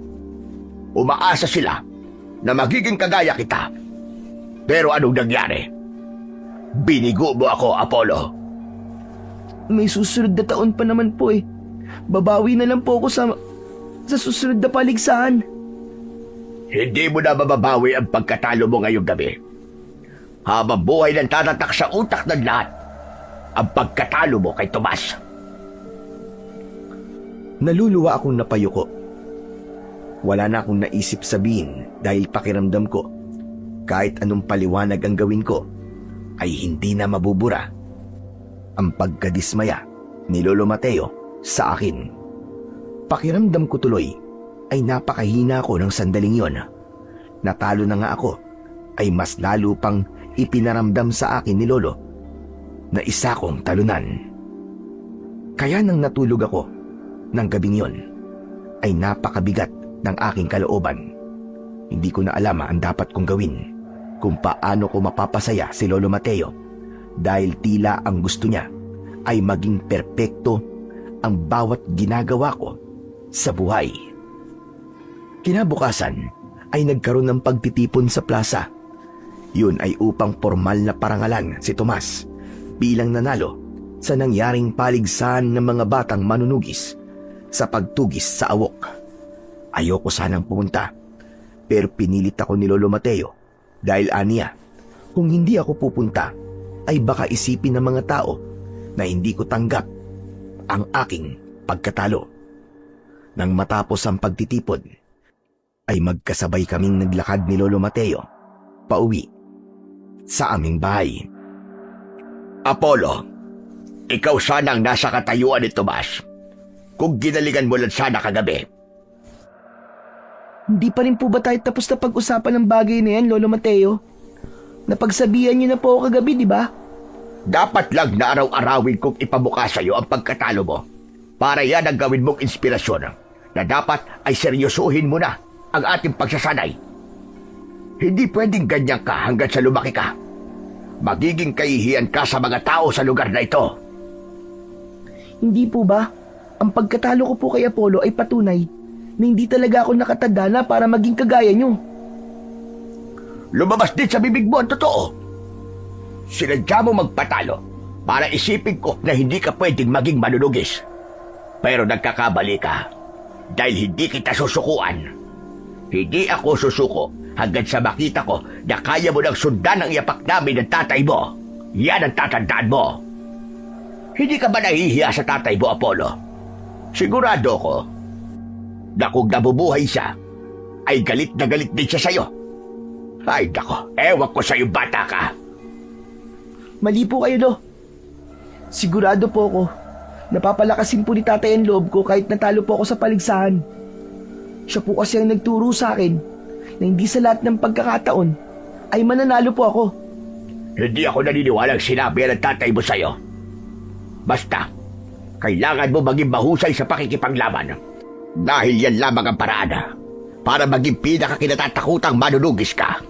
Umaasa sila na magiging kagaya kita. Pero anong nangyari? Binigo mo ako, Apollo. May susunod na taon pa naman po eh. Babawi na lang po ako sa susunod na paligsahan. Hindi mo na mababawi ang pagkatalo mo ngayong gabi. Habang buhay nang tatatak sa utak ng lahat ang pagkatalo mo kay Tomas. Naluluwa akong napayuko. Wala na akong naisip sabihin dahil pakiramdam ko kahit anong paliwanag ang gawin ko ay hindi na mabubura ang pagkadismaya ni Lolo Mateo sa akin. Pakiramdam ko tuloy ay napakahina ko ng sandaling yon. Natalo na nga ako ay mas lalo pang ipinaramdam sa akin ni Lolo na isa kong talunan. Kaya nang natulog ako ng gabing yon ay napakabigat ng aking kalooban. Hindi ko na alam ang dapat kong gawin kung paano ko mapapasaya si Lolo Mateo dahil tila ang gusto niya ay maging perpekto ang bawat ginagawa ko sa buhay. Kinabukasan ay nagkaroon ng pagtitipon sa plaza. Yun ay upang formal na parangalan si Tomas bilang nanalo sa nangyaring paligsahan ng mga batang manunugis sa pagtugis sa awok. Ayoko sanang pumunta pero pinilit ako ni Lolo Mateo dahil aniya, kung hindi ako pupunta ay baka isipin ng mga tao na hindi ko tanggap ang aking pagkatalo. Nang matapos ang pagtitipon, ay magkasabay kaming naglakad ni Lolo Mateo pauwi sa aming bahay. Apollo, ikaw sana ang nasa katayuan ni Tomas kung ginalingan mo lang sana kagabi. Hindi pa rin po ba tayo tapos na pag-usapan ng bagay na yan, Lolo Mateo? Napagsabihan niyo na po ako kagabi, di ba? Dapat lang na araw-arawin kong ipabuka sa iyo ang pagkatalo mo para yan ang gawin mong inspirasyon na dapat ay seryosohin mo na ang ating pagsasanay. Hindi pwedeng ganyan ka hanggang sa lumaki ka. Magiging kahihiyan ka sa mga tao sa lugar na ito. Hindi po ba? Ang pagkatalo ko po kay Apollo ay patunay na hindi talaga ako nakatadhana para maging kagaya niyo. Lumabas din sa bibig mo ang totoo. Sinadya mo magpatalo para isipin ko na hindi ka pwedeng maging manunugis. Pero nagkakabali ka dahil hindi kita susukuan. Hindi ako susuko hanggang sa makita ko na kaya mo nang sundan ang iyapak namin ng tatay mo. Yan ang tatandaan mo. Hindi ka ba nahihiya sa tatay mo, Apollo? Sigurado ko na kung nabubuhay siya, ay galit na galit din siya sa'yo. Ay, nako, ewan ko sa'yo, bata ka. Mali po kayo, Lo. Sigurado po ako, napapalakasin po ni tatay ang loob ko kahit natalo po ako sa paligsahan. Siya po kasi ang nagturo sa akin na hindi sa lahat ng pagkakataon ay mananalo po ako. Hindi ako naniniwalang sinabi ng tatay mo sa'yo. Basta, kailangan mo maging mahusay sa pakikipaglaban. Dahil yan lamang ang paraan para maging pinakakinatatakutang manunugis ka.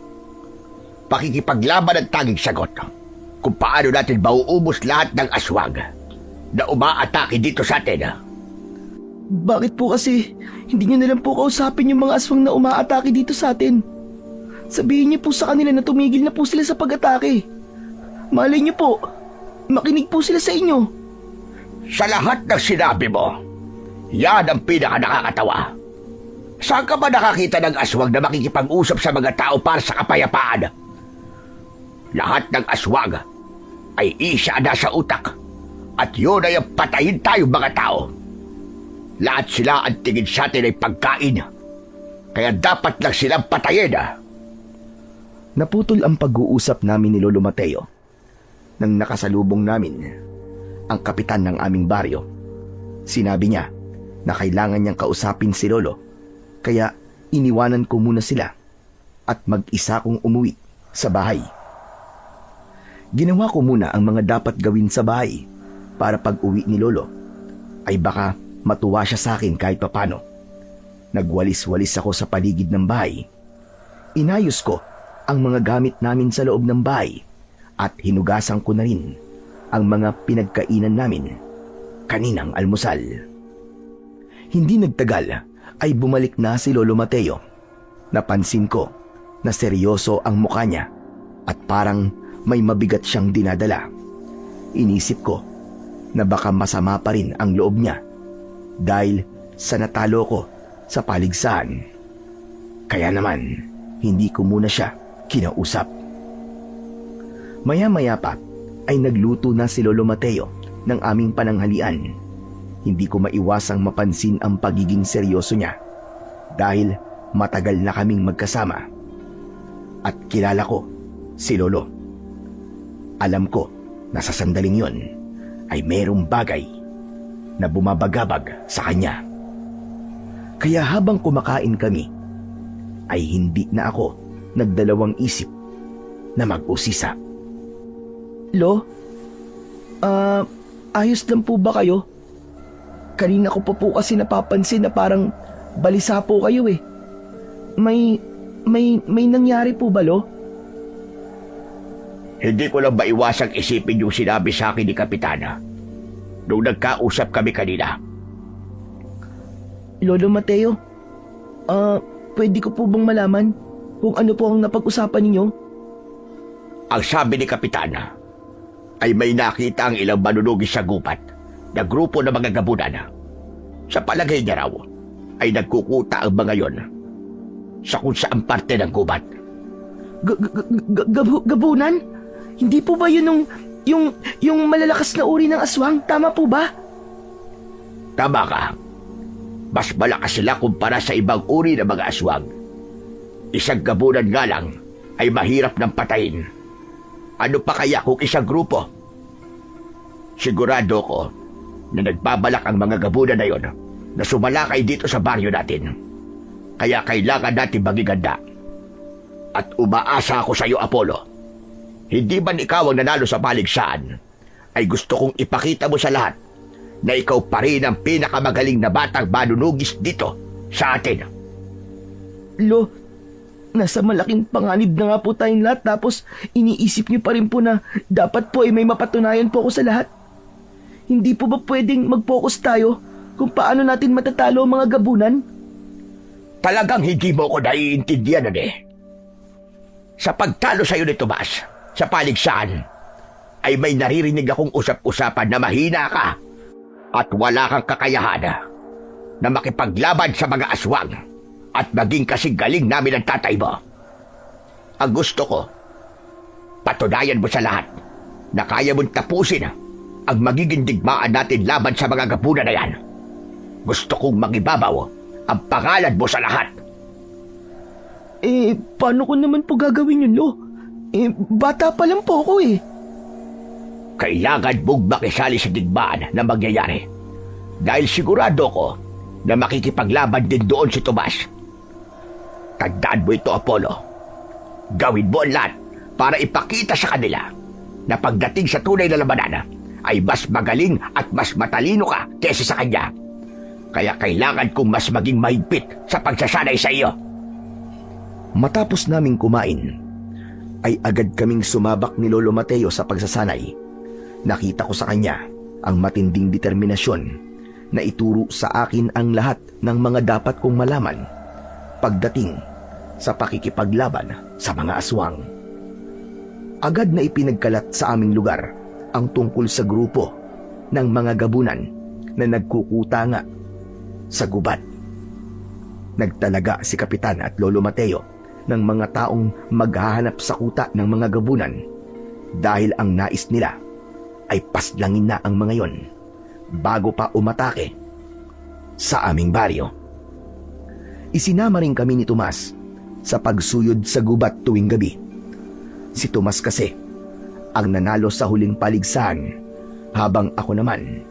Pakikipaglaban ang tanging sagot kung paano natin mauubos lahat ng aswang na umaatake dito sa atin. Bakit po kasi hindi niyo na lang po kausapin yung mga aswang na umaatake dito sa atin? Sabihin niyo po sa kanila na tumigil na po sila sa pag-atake. Malay niyo po, makinig po sila sa inyo. Sa lahat ng sinabi mo, yan ang pinaka-nakakatawa. Saan ka ba nakakita ng aswang na makikipag-usap sa mga tao para sa kapayapaan? Lahat ng aswang ay isa na sa utak at yun ay ang patayin tayo mga tao. Lahat sila ang tingin sa atin ay pagkain. Kaya dapat lang silang patayin. Naputol ang pag-uusap namin ni Lolo Mateo nang nakasalubong namin ang kapitan ng aming baryo. Sinabi niya na kailangan niyang kausapin si Lolo, kaya iniwanan ko muna sila at mag-isa kong umuwi sa bahay. Ginawa ko muna ang mga dapat gawin sa bahay para pag-uwi ni Lolo ay baka matuwa siya sa akin kahit papano. Nagwalis-walis ako sa paligid ng bahay. Inayos ko ang mga gamit namin sa loob ng bahay at hinugasan ko na rin ang mga pinagkainan namin kaninang almusal. Hindi nagtagal ay bumalik na si Lolo Mateo. Napansin ko na seryoso ang mukha niya at parang may mabigat siyang dinadala. Inisip ko na baka masama pa rin ang loob niya dahil sa natalo ko sa paligsahan. Kaya naman, hindi ko muna siya kinausap. Maya-maya pa ay nagluto na si Lolo Mateo ng aming pananghalian. Hindi ko maiwasang mapansin ang pagiging seryoso niya dahil matagal na kaming magkasama. At kilala ko si Lolo. Alam ko na sa sandaling yon ay mayroong bagay na bumabagabag sa kanya. Kaya habang kumakain kami, ay hindi na ako nagdalawang isip na mag-usisa. Lo, ayos lang po ba kayo? Kanina ko pa po kasi napapansin na parang balisa po kayo eh. May nangyari po ba, Lo? Hindi ko lang maiwasang isipin yung sinabi sa akin ni Kapitana nung nagkausap kami kanina. Lolo Mateo, pwede ko po bang malaman kung ano po ang napag-usapan ninyo? Ang sabi ni Kapitana ay may nakita ang ilang manunugis sa gubat na grupo ng mga gabunan. Sa palagay niya raw ay nagkukuta ang mga yon sa kung saan parte ng gubat. Gabunan? Hindi po ba yun yung malalakas na uri ng aswang? Tama po ba? Tama ka. Mas malakas sila kumpara sa ibang uri ng mga aswang. Isang gabunan nga lang ay mahirap ng patayin. Ano pa kaya kung isang grupo? Sigurado ko na nagbabalak ang mga gabunan na yon na sumalakay dito sa baryo natin. Kaya kailangan natin magiganda. At umaasa ako sa iyo, Apollo. Hindi man ikaw ang nanalo sa paligsahan, ay gusto kong ipakita mo sa lahat na ikaw pa rin ang pinakamagaling na batang manunugis dito sa atin. Lo, nasa malaking panganib na nga po tayong lahat tapos iniisip niyo pa rin po na dapat po ay may mapatunayan po ako sa lahat. Hindi po ba pwedeng mag-focus tayo kung paano natin matatalo ang mga gabunan? Talagang hindi mo ko naiintindihan, Sa pagtalo sa iyo ni Tomas, sa paligsahan, ay may naririnig akong usap-usapan na mahina ka at wala kang kakayahan na makipaglaban sa mga aswang at maging kasing galing namin ng tatay mo. Ang gusto ko, patunayan mo sa lahat na kaya mong tapusin ang magiging digmaan natin laban sa mga gabunan na yan. Gusto kong magibabaw ang pangalan mo sa lahat. Paano ko naman po gagawin yun, Lo? Bata pa lang po ako eh. Kailangan mong makisali sa digmaan na mangyayari. Dahil sigurado ko na makikipaglaban din doon si Tomas. Tandaan mo ito, Apollo. Gawin mo ang lahat para ipakita sa kanila na pagdating sa tunay na labanan ay mas magaling at mas matalino ka kesa sa kanya. Kaya kailangan kong mas maging mahigpit sa pagsasanay sa iyo. Matapos naming kumain, ay agad kaming sumabak ni Lolo Mateo sa pagsasanay. Nakita ko sa kanya ang matinding determinasyon na ituro sa akin ang lahat ng mga dapat kong malaman pagdating sa pakikipaglaban sa mga aswang. Agad na ipinagkalat sa aming lugar ang tungkol sa grupo ng mga gabunan na nagkukutanga sa gubat. Nagtalaga si Kapitan at Lolo Mateo ng mga taong maghahanap sa kuta ng mga gabunan dahil ang nais nila ay paslangin na ang mga yon bago pa umatake sa aming baryo. Isinama rin kami ni Tomas sa pagsuyod sa gubat tuwing gabi. Si Tomas kasi ang nanalo sa huling paligsahan habang ako naman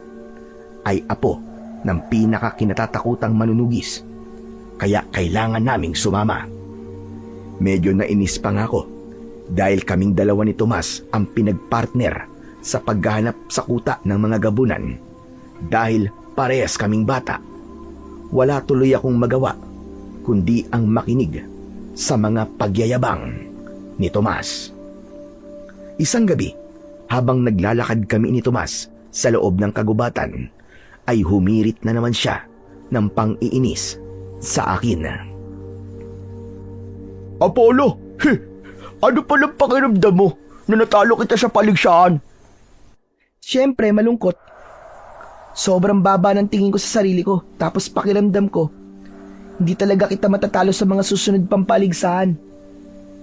ay apo ng pinakakinatatakutang manunugis, kaya kailangan naming sumama. Medyo nainis pa nga ako dahil kaming dalawa ni Tomas ang pinagpartner sa paghahanap sa kuta ng mga gabunan dahil parehas kaming bata. Wala tuloy akong magawa kundi ang makinig sa mga pagyayabang ni Tomas. Isang gabi, habang naglalakad kami ni Tomas sa loob ng kagubatan, ay humirit na naman siya ng pang-iinis sa akin. Apollo, ano palang pakiramdam mo na natalo kita sa paligsahan? Siyempre, malungkot. Sobrang baba ng tingin ko sa sarili ko, tapos pakiramdam ko, hindi talaga kita matatalo sa mga susunod pang paligsahan.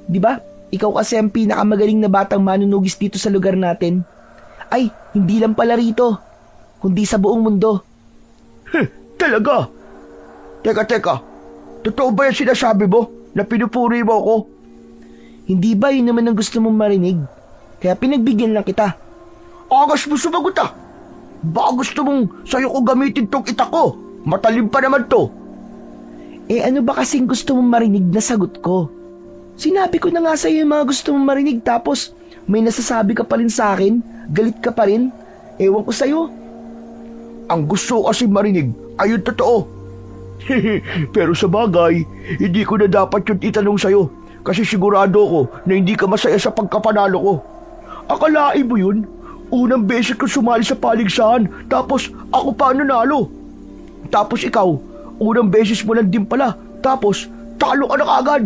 Di ba? Ikaw kasi ang pinakamagaling na batang manunugis dito sa lugar natin. Ay, hindi lang pala rito, kundi sa buong mundo. Talaga? Teka. Totoo ba yung sinasabi mo na pinupuri mo ako? Hindi ba yun naman ang gusto mong marinig? Kaya pinagbigyan lang kita. Angas mo sumagot ah! Baka gusto mong sa'yo ko gamitin tong itak ko? Matalim pa naman to. Ano ba kasing gusto mong marinig na sagot ko? Sinabi ko na nga sa'yo yung mga gusto mong marinig tapos may nasasabi ka pa rin sa akin? Galit ka pa rin? Ewan ko sa'yo. Ang gusto ko kasi marinig ay yung totoo. Pero sa bagay, hindi ko na dapat yung itanong sa'yo kasi sigurado ko na hindi ka masaya sa pagkapanalo ko. Akalain mo yun? Unang beses ko sumali sa paligsahan tapos ako pa nanalo. Tapos ikaw, unang beses mo lang din pala tapos talo ka na kagad.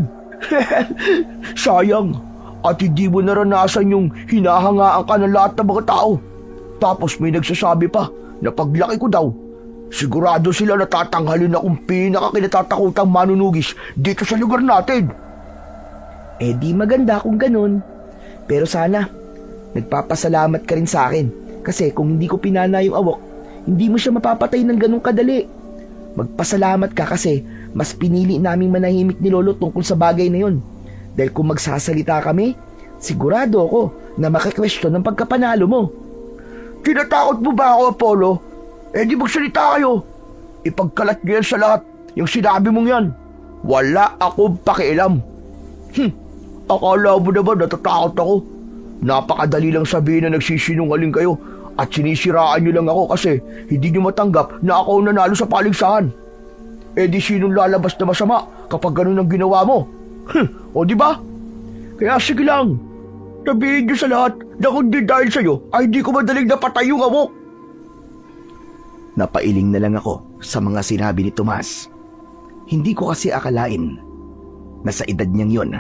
Sayang, at hindi mo naranasan yung hinahangaan ka ng lahat ng mga tao. Tapos may nagsasabi pa na paglaki ko daw, sigurado sila natatanghalin akong pinakakinatatakutang manunugis dito sa lugar natin. Di maganda kung ganun. Pero sana, nagpapasalamat ka rin sa akin. Kasi kung hindi ko pinana yung awok, hindi mo siya mapapatay ng ganun kadali. Magpasalamat ka kasi mas pinili naming manahimik ni Lolo tungkol sa bagay na yun. Dahil kung magsasalita kami, sigurado ako na makikwestiyon ng pagkapanalo mo. Tinatakot mo ba ako, Apollo? Di magsalita kayo. Ipagkalat niyo yan sa lahat, yung sinabi mong yan. Wala akong pakialam. Akala mo naman natatakot ako. Napakadali lang sabihin na nagsisinungaling kayo at sinisiraan niyo lang ako kasi hindi niyo matanggap na ako nanalo sa paligsahan. Di sinong lalabas na masama kapag ganun ang ginawa mo? O di ba? Kaya sige lang. Sabihin niyo sa lahat na kung di dahil sa'yo ay di ko madaling napatay yung awok. Napailing na lang ako sa mga sinabi ni Tomas. Hindi ko kasi akalain na sa edad niyang yon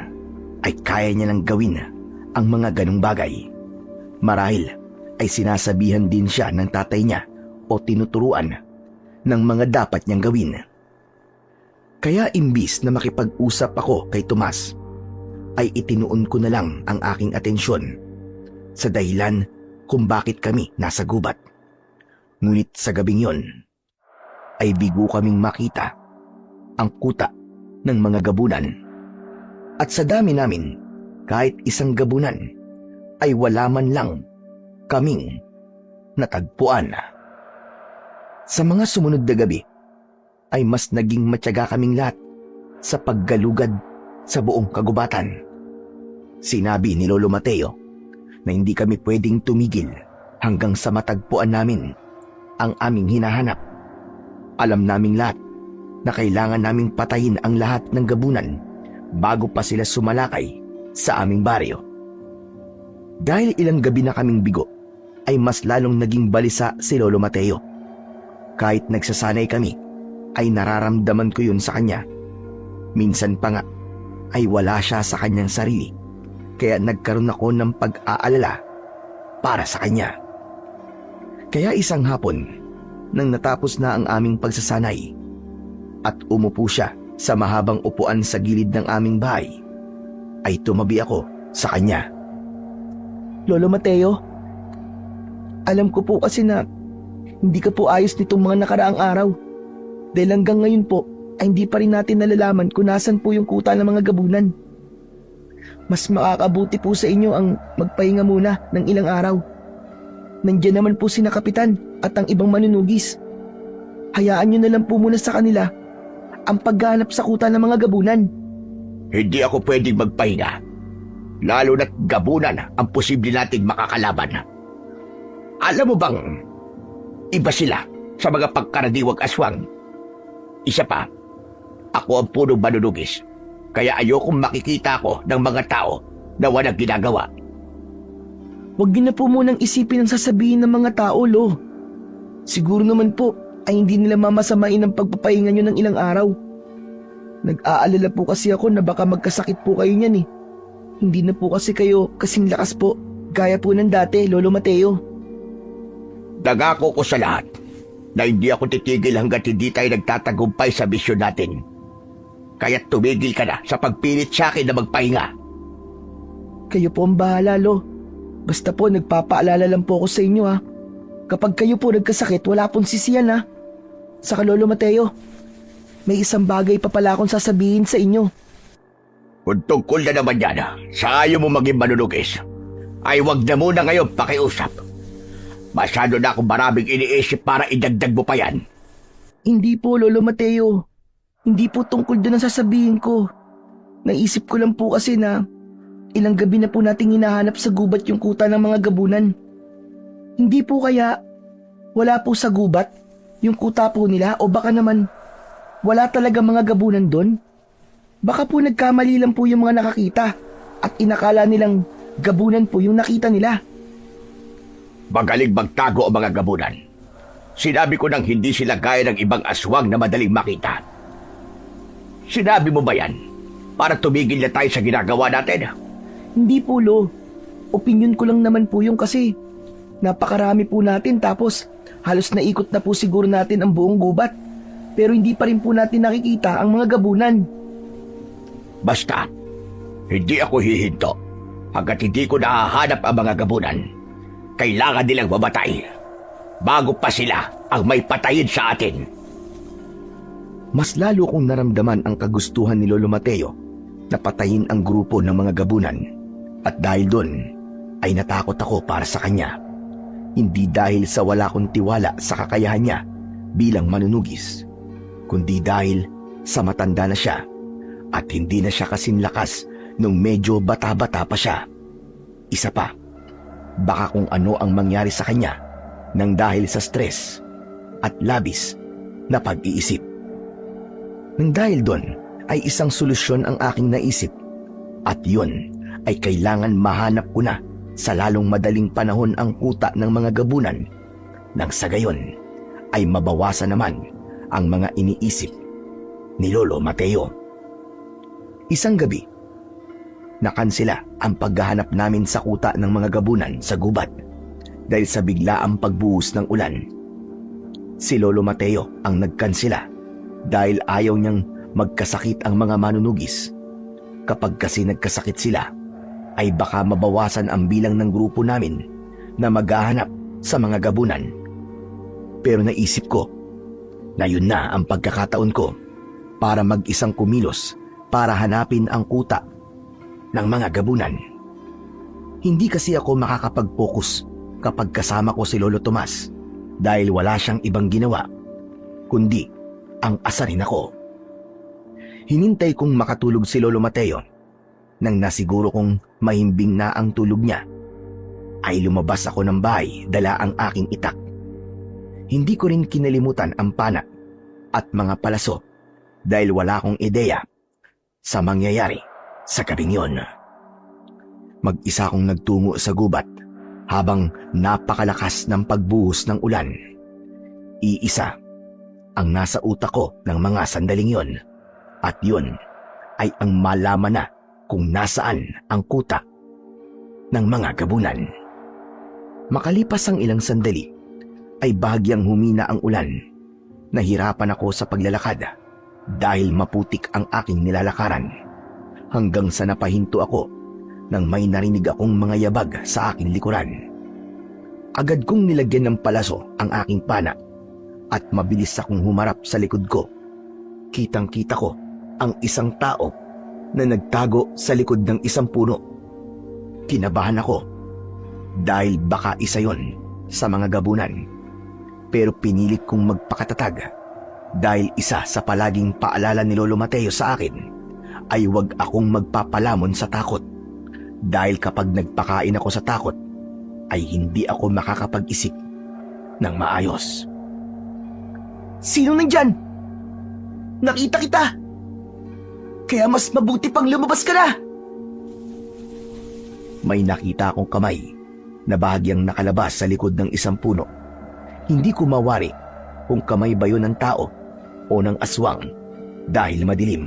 ay kaya niya nang gawin ang mga ganong bagay. Marahil ay sinasabihan din siya ng tatay niya o tinuturuan ng mga dapat niyang gawin. Kaya imbis na makipag-usap ako kay Tomas, ay itinuon ko na lang ang aking atensyon sa dahilan kung bakit kami nasa gubat. Ngunit sa gabing yon, ay bigo kaming makita ang kuta ng mga gabunan. At sa dami namin, kahit isang gabunan, ay wala man lang kaming natagpuan. Sa mga sumunod na gabi, ay mas naging matyaga kaming lahat sa paggalugad sa buong kagubatan. Sinabi ni Lolo Mateo na hindi kami pwedeng tumigil hanggang sa matagpuan namin ang aming hinahanap. Alam naming lahat na kailangan naming patayin ang lahat ng gabunan bago pa sila sumalakay sa aming baryo. Dahil ilang gabi na kaming bigo, ay mas lalong naging balisa si Lolo Mateo. Kahit nagsasanay kami, ay nararamdaman ko yun sa kanya. Minsan pa nga, ay wala siya sa kanyang sarili, kaya nagkaroon ako ng pag-aalala para sa kanya. Kaya isang hapon, nang natapos na ang aming pagsasanay, at umupo siya sa mahabang upuan sa gilid ng aming bahay, ay tumabi ako sa kanya. Lolo Mateo, alam ko po kasi na hindi ka po ayos nitong mga nakaraang araw. Dahil hanggang ngayon po ay hindi pa rin natin nalalaman kung nasan po yung kuta ng mga gabunan. Mas makakabuti po sa inyo ang magpahinga muna ng ilang araw. Nandiyan naman po sina Kapitan at ang ibang manunugis. Hayaan nyo na lang po muna sa kanila ang pagganap sa kuta ng mga gabunan. Hindi ako pwedeng magpahinga. Lalo na't gabunan ang posible nating makakalaban. Alam mo bang, iba sila sa mga pagkaraniwang aswang. Isa pa, ako ang punong manunugis, kaya ayokong makikita ko ng mga tao na walang ginagawa. Huwag niyo na po munang isipin ang sasabihin ng mga tao, Lo. Siguro naman po ay hindi nila mamasamain ang pagpapahinga nyo ng ilang araw. Nag-aalala po kasi ako na baka magkasakit po kayo niyan eh. Hindi na po kasi kayo kasing lakas po, gaya po ng dati, Lolo Mateo. Nangako ko sa lahat na hindi ako titigil hanggat hindi tayo nagtatagumpay sa misyon natin. Kaya tumigil ka na sa pagpilit sa akin na magpahinga. Kayo po ang bahala, Lo. Basta po nagpapaalala lang po ako sa inyo ha. Kapag kayo po nagkasakit, wala pong sisiyan ha. Saka Lolo Mateo, may isang bagay pa pala akong sasabihin sa inyo. Kung tungkol na naman yan, sa ayaw mo maging manunugis, ay wag na muna ngayon pakiusap. Masyado na akong maraming iniisip para idagdag mo pa yan. Hindi po, Lolo Mateo. Hindi po tungkol doon ang sasabihin ko. Naisip ko lang po kasi na ilang gabi na po nating hinahanap sa gubat yung kuta ng mga gabunan. Hindi po kaya wala po sa gubat yung kuta po nila o baka naman wala talaga mga gabunan doon? Baka po nagkamali lang po yung mga nakakita at inakala nilang gabunan po yung nakita nila. Magaling magtago ang mga gabunan. Sinabi ko nang hindi sila gaya ng ibang aswang na madaling makita. Sinabi mo ba yan para tumigil na tayo sa ginagawa natin? Hindi po, Lo. Opinyon ko lang naman po yung kasi napakarami po natin tapos halos naikot na po siguro natin ang buong gubat. Pero hindi pa rin po natin nakikita ang mga gabunan. Basta, hindi ako hihinto hanggat hindi ko nahahanap ang mga gabunan. Kailangan nilang mamatay bago pa sila ang may patayin sa atin. Mas lalo kong naramdaman ang kagustuhan ni Lolo Mateo na patayin ang grupo ng mga gabunan. At dahil doon, ay natakot ako para sa kanya. Hindi dahil sa wala kong tiwala sa kakayahan niya bilang manunugis, kundi dahil sa matanda na siya at hindi na siya kasing lakas nung medyo bata-bata pa siya. Isa pa, baka kung ano ang mangyari sa kanya nang dahil sa stress at labis na pag-iisip. Nang dahil doon ay isang solusyon ang aking naisip at yun ay kailangan mahanap ko na sa lalong madaling panahon ang kuta ng mga gabunan nang sa gayon ay mabawasan naman ang mga iniisip ni Lolo Mateo. Isang gabi, Nakansela ang paghahanap namin sa kuta ng mga gabunan sa gubat dahil sa biglaang pagbuhos ng ulan. Si Lolo Mateo ang nagkansela dahil ayaw niyang magkasakit ang mga manunugis. Kapag kasi nagkasakit sila, ay baka mabawasan ang bilang ng grupo namin na maghahanap sa mga gabunan. Pero naisip ko na yun na ang pagkakataon ko para mag-isang kumilos para hanapin ang kuta ng mga gabunan. Hindi kasi ako makakapag-focus kapag kasama ko si Lolo Tomas dahil wala siyang ibang ginawa kundi ang asarin ako. Hinintay kong makatulog si Lolo Mateo. Nang nasiguro kong mahimbing na ang tulog niya, ay lumabas ako ng bahay dala ang aking itak. Hindi ko rin kinalimutan ang pana at mga palaso dahil wala akong ideya sa mangyayari sa gabing yon. Mag-isa akong nagtungo sa gubat habang napakalakas ng pagbuhos ng ulan. Iisa ang nasa utak ko ng mga sandaling yon at yun ay ang malaman na kung nasaan ang kuta ng mga gabunan. Makalipas ang ilang sandali ay bahagyang humina ang ulan. Nahirapan ako sa paglalakad dahil maputik ang aking nilalakaran hanggang sa napahinto ako nang may narinig akong mga yabag sa aking likuran. Agad kong nilagyan ng palaso ang aking pana at mabilis akong humarap sa likod ko. Kitang-kita ko ang isang tao na nagtago sa likod ng isang puno. Kinabahan ako dahil baka isa yon sa mga gabunan. Pero pinilit kong magpakatatag dahil isa sa palaging paalala ni Lolo Mateo sa akin ay huwag akong magpapalamon sa takot. Dahil kapag nagpakain ako sa takot ay hindi ako makakapag-isip ng maayos. Sino nandyan? Nakita kita! Kaya mas mabuti pang lumabas ka na! May nakita akong kamay na bahagyang nakalabas sa likod ng isang puno. Hindi ko mawari kung kamay ba yun ng tao o ng aswang dahil madilim.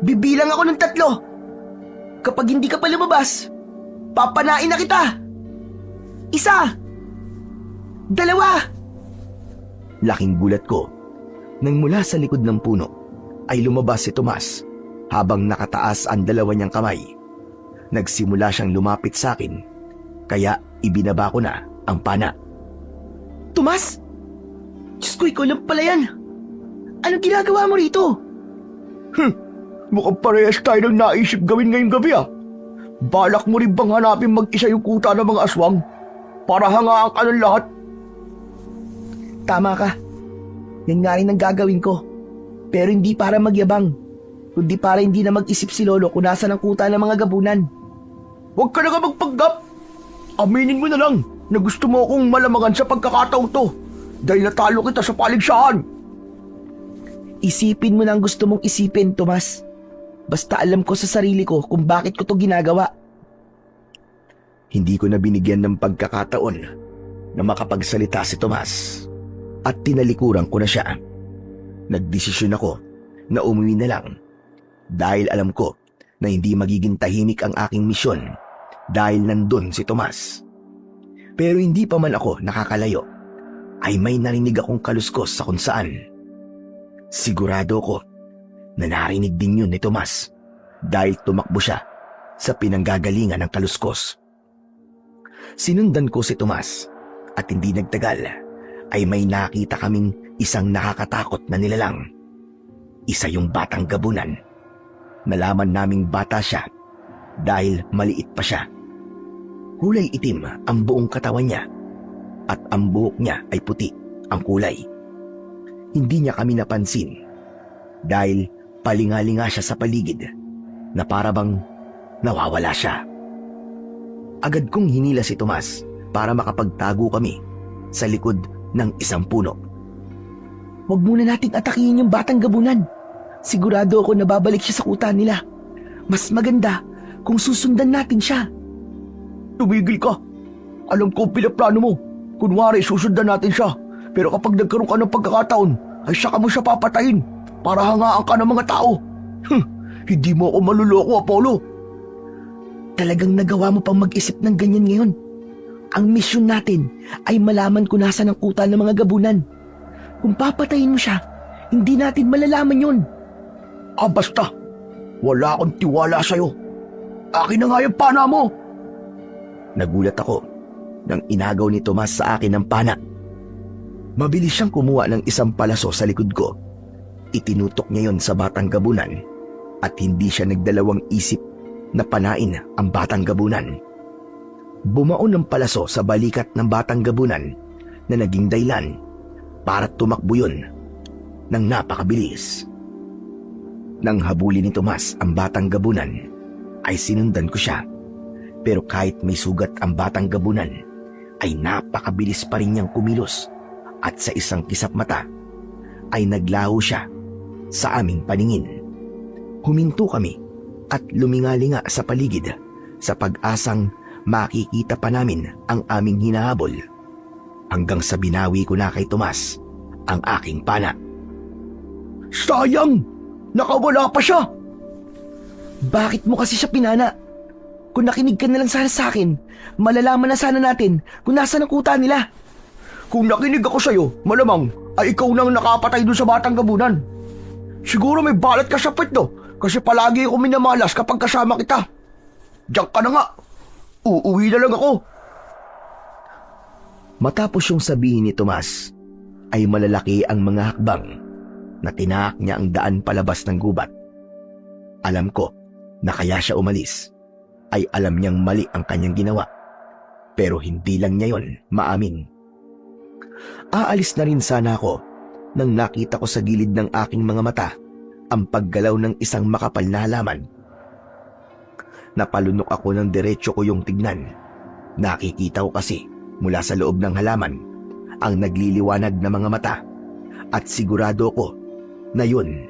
Bibilang ako ng 3. Kapag hindi ka pa lumabas, papanain na kita! 1, 2. Laking gulat ko nang mula sa likod ng puno ay lumabas si Tomas habang nakataas ang dalawa niyang kamay. Nagsimula siyang lumapit sa akin kaya ibinaba ko na ang pana. Tomas? Diyos ko, ikaw lang pala yan. Anong ginagawa mo rito? Mukhang parehas tayo ng naisip gawin ngayong gabi ah. Balak mo rin bang hanapin mag-isa yung kuta ng mga aswang para hangaan ka ng lahat? Tama ka. Yan nga rin ang gagawin ko. Pero hindi para magyabang, kundi para hindi na mag-isip si Lolo kung nasaan ang kuta ng mga gabunan. Huwag ka na nga magpanggap. Aminin mo na lang na gusto mo akong malamangan sa pagkakataong to dahil natalo kita sa paligsahan. Isipin mo na ang gusto mong isipin, Tomas. Basta alam ko sa sarili ko kung bakit ko to ginagawa. Hindi ko na binigyan ng pagkakataon na makapagsalita si Tomas at tinalikuran ko na siya. Nagdesisyon ako na umuwi na lang dahil alam ko na hindi magiging tahimik ang aking misyon dahil nandun si Tomas. Pero hindi pa man ako nakakalayo ay may narinig akong kaluskos sa kung saan. Sigurado ko na narinig din yun ni Tomas dahil tumakbo siya sa pinanggagalingan ng kaluskos. Sinundan ko si Tomas at hindi nagtagal ay may nakita kaming isang nakakatakot na nilalang. Isa yung batang gabunan. Nalaman naming bata siya dahil maliit pa siya. Kulay itim ang buong katawan niya at ang buhok niya ay puti ang kulay. Hindi niya kami napansin dahil palingalinga siya sa paligid na parabang nawawala siya. Agad kong hinila si Tomas para makapagtago kami sa likod ng isang puno. Huwag muna nating atakihin yung batang gabunan. Sigurado ako na babalik siya sa kuta nila. Mas maganda kung susundan natin siya. Tumigil ka. Alam ko pinaplano mo. Kunwari susundan natin siya. Pero kapag nagkaroon ka ng pagkakataon, ay saka mo siya papatayin para hangaan ka ng mga tao. Hindi mo ako maluloko, Apollo. Talagang nagawa mo pang mag-isip ng ganyan ngayon. Ang misyon natin ay malaman kung nasa ng kuta ng mga gabunan. Kung papatayin mo siya, hindi natin malalaman yun. Basta. Wala akong tiwala sa'yo. Akin na nga yung pana mo. Nagulat ako nang inagaw ni Tomas sa akin ng pana. Mabilis siyang kumuha ng isang palaso sa likod ko. Itinutok niya yon sa batang gabunan at hindi siya nagdalawang isip na panain ang batang gabunan. Bumaon ng palaso sa balikat ng batang gabunan na naging dahilan para tumakbo yun ng napakabilis. Nang habulin ni Tomas ang batang gabunan, ay sinundan ko siya. Pero kahit may sugat ang batang gabunan, ay napakabilis pa rin niyang kumilos at sa isang kisap mata ay naglaho siya sa aming paningin. Huminto kami at lumingalinga sa paligid sa pag-asang makikita pa namin ang aming hinahabol hanggang sa binawi ko na kay Tomas ang aking pana. Sayang! Nakawala pa siya! Bakit mo kasi siya pinana? Kung nakinig ka na lang sana sa akin, malalaman na sana natin kung nasa ng kuta nila. Kung nakinig ako sa'yo, malamang ay ikaw nang nakapatay doon sa batang gabunan. Siguro may balat ka sa puwet, no? Kasi palagi ako minamalas kapag kasama kita. Diyan ka na nga. Uuwi na lang ako. Matapos yung sabihin ni Tomas, ay malalaki ang mga hakbang na tinahak niya ang daan palabas ng gubat. Alam ko na kaya siya umalis, ay alam niyang mali ang kanyang ginawa. Pero hindi lang niya yon maamin. Aalis na rin sana ako nang nakita ko sa gilid ng aking mga mata ang paggalaw ng isang makapal na halaman. Napalunok ako ng diretso ko yung tignan. Nakikita ko kasi mula sa loob ng halaman ang nagliliwanag na mga mata at sigurado ko na yun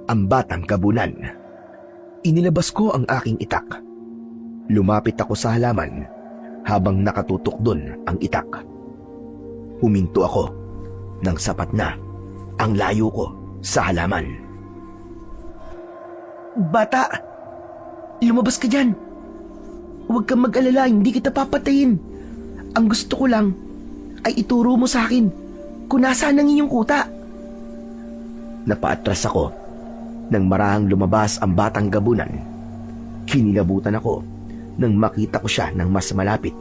ang batang gabunan. Inilabas ko ang aking itak. Lumapit ako sa halaman habang nakatutok doon ang itak. Huminto ako nang sapat na ang layo ko sa halaman. Bata, lumabas ka dyan. Huwag kang mag-alala, hindi kita papatayin. Ang gusto ko lang ay ituro mo sa akin kung nasaan ang iyong kuta. Napaatras ako nang marahang lumabas ang batang gabunan. Kinilabutan ako nang makita ko siya ng mas malapit.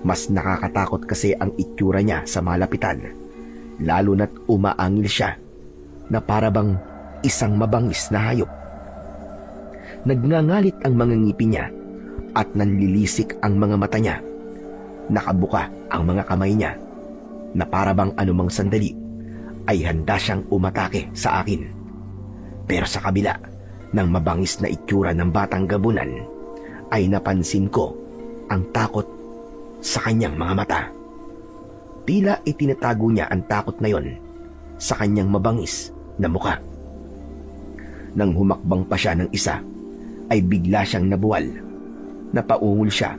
Mas nakakatakot kasi ang itsura niya sa malapitan, lalo na't umaangil siya na parabang isang mabangis na hayop. Nagngangalit ang mga ngipin niya at nanlilisik ang mga mata niya. Nakabuka ang mga kamay niya na parabang anumang sandali ay handa siyang umatake sa akin. Pero sa kabila ng mabangis na itsura ng batang gabunan ay napansin ko ang takot sa kanyang mga mata. Tila itinatago niya ang takot na yon sa kanyang mabangis na muka. Nang humakbang pa siya ng isa, ay bigla siyang nabuwal. Napaungol siya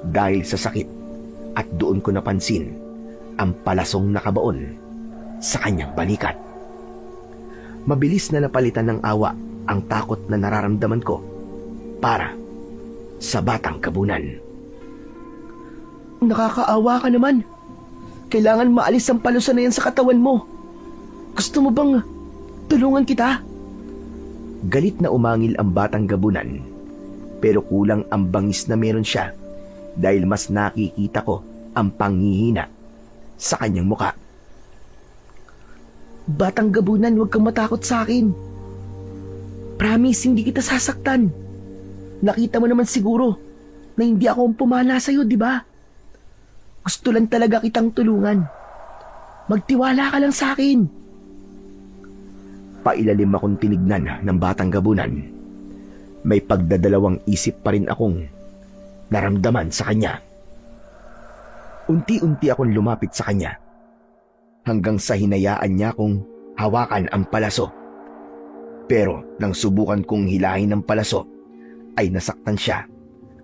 dahil sa sakit at doon ko napansin ang palasong nakabaon sa kanyang balikat. Mabilis na napalitan ng awa ang takot na nararamdaman ko para sa batang gabunan. Nakakaawa ka naman. Kailangan maalis ang palusan na yan sa katawan mo. Gusto mo bang tulungan kita? Galit na umangil ang batang gabunan, pero kulang ang bangis na meron siya dahil mas nakikita ko ang panghihina sa kanyang muka. Batang gabunan, huwag kang matakot sa akin. Promise, hindi kita sasaktan. Nakita mo naman siguro na hindi ako ang pumana sa'yo, di ba? Gusto lang talaga kitang tulungan. Magtiwala ka lang sa akin. Pailalim akong tinignan ng batang gabunan. May pagdadalawang isip pa rin akong naramdaman sa kanya. Unti-unti akong lumapit sa kanya hanggang sa hinayaan niya akong hawakan ang palaso. Pero nang subukan kong hilahin ang palaso, ay nasaktan siya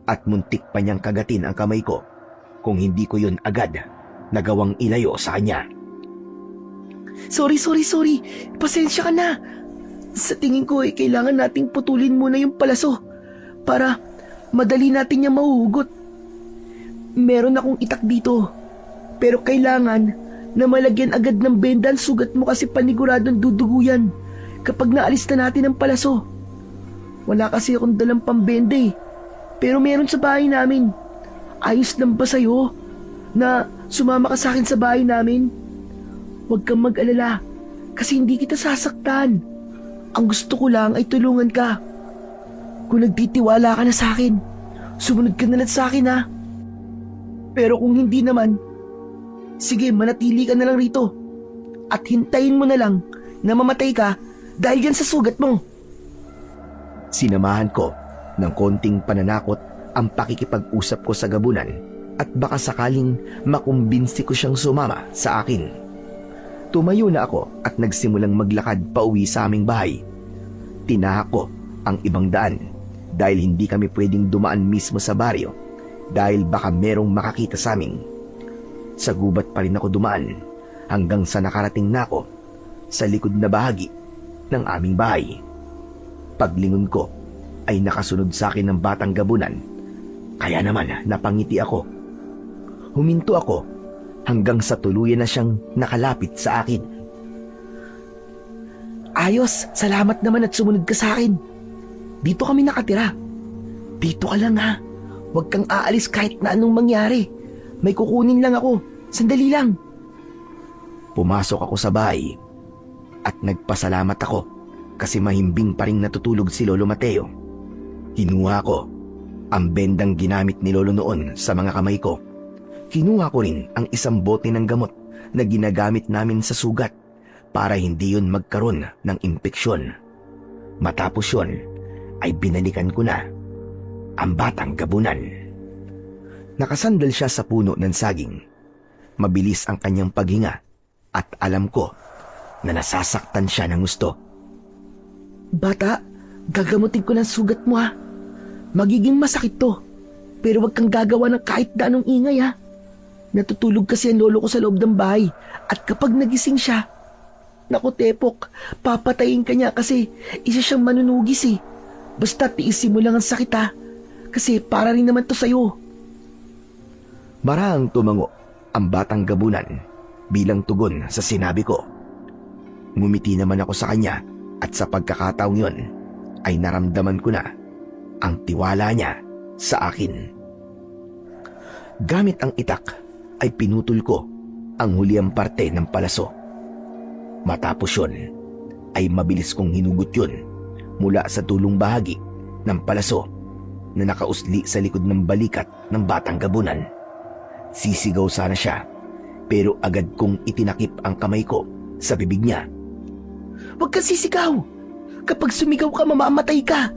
at muntik pa niyang kagatin ang kamay ko kung hindi ko yun agad nagawang ilayo sa kanya. Sorry. Pasensya ka na. Sa tingin ko kailangan nating putulin muna yung palaso para madali natin niya mahuhugot. Meron akong itak dito, pero kailangan na malagyan agad ng benda ang sugat mo kasi paniguradong dudugo yan kapag naalis na natin ang palaso. Wala kasi akong dalang pambenda eh, pero meron sa bahay namin. Ayos lang ba sa'yo na sumama ka sa akin sa bahay namin? Huwag kang mag-alala kasi hindi kita sasaktan. Ang gusto ko lang ay tulungan ka. Kung nagtitiwala ka na sa akin, sumunod ka na lang sa akin ha. Pero kung hindi naman, sige, manatili ka na lang rito. At hintayin mo na lang na mamatay ka dahil yan sa sugat mo. Sinamahan ko ng konting pananakot ang pakikipag-usap ko sa gabunan at baka sakaling makumbinsi ko siyang sumama sa akin. Tumayo na ako at nagsimulang maglakad pauwi sa aming bahay. Tinahak ko ang ibang daan dahil hindi kami pwedeng dumaan mismo sa baryo dahil baka merong makakita sa amin. Sa gubat pa rin ako dumaan hanggang sa nakarating na ako sa likod na bahagi ng aming bahay. Paglingon ko ay nakasunod sa akin ng batang gabunan, kaya naman napangiti ako. Huminto ako hanggang sa tuluyan na siyang nakalapit sa akin. Ayos, salamat naman at sumunod ka sa akin. Dito kami nakatira. Dito ka lang ha. Huwag kang aalis kahit na anong mangyari. May kukunin lang ako. Sandali lang. Pumasok ako sa bahay at nagpasalamat ako kasi mahimbing pa rin natutulog si Lolo Mateo. Kinuha ko ang bendang ginamit ni Lolo noon sa mga kamay ko. Kinuha ko rin ang isang bote ng gamot na ginagamit namin sa sugat para hindi yun magkaroon ng impeksyon. Matapos yun ay binalikan ko na ang batang gabunan. Nakasandal siya sa puno ng saging. Mabilis ang kanyang paghinga at alam ko na nasasaktan siya ng gusto. Bata, gagamutin ko ng sugat mo ha. Magiging masakit to. Pero wag kang gagawa ng kahit na anong ingay ha. Natutulog kasi ang lolo ko sa loob ng bahay. At kapag nagising siya, naku Tepok, papatayin ka niya kasi isa siyang manunugis eh. Basta tiisin mo lang ang sakit ha. Kasi para rin naman to sa'yo. Marahang tumango ang batang gabunan bilang tugon sa sinabi ko. Ngumiti naman ako sa kanya at sa pagkakataong yun ay naramdaman ko na ang tiwala niya sa akin. Gamit ang itak ay pinutol ko ang huliang parte ng palaso. Matapos yun ay mabilis kong hinugot yun mula sa tulong bahagi ng palaso na nakausli sa likod ng balikat ng batang gabunan. Sisigaw sana siya pero agad kong itinakip ang kamay ko sa bibig niya. Huwag kang sisigaw. Kapag sumigaw ka, mamamatay ka.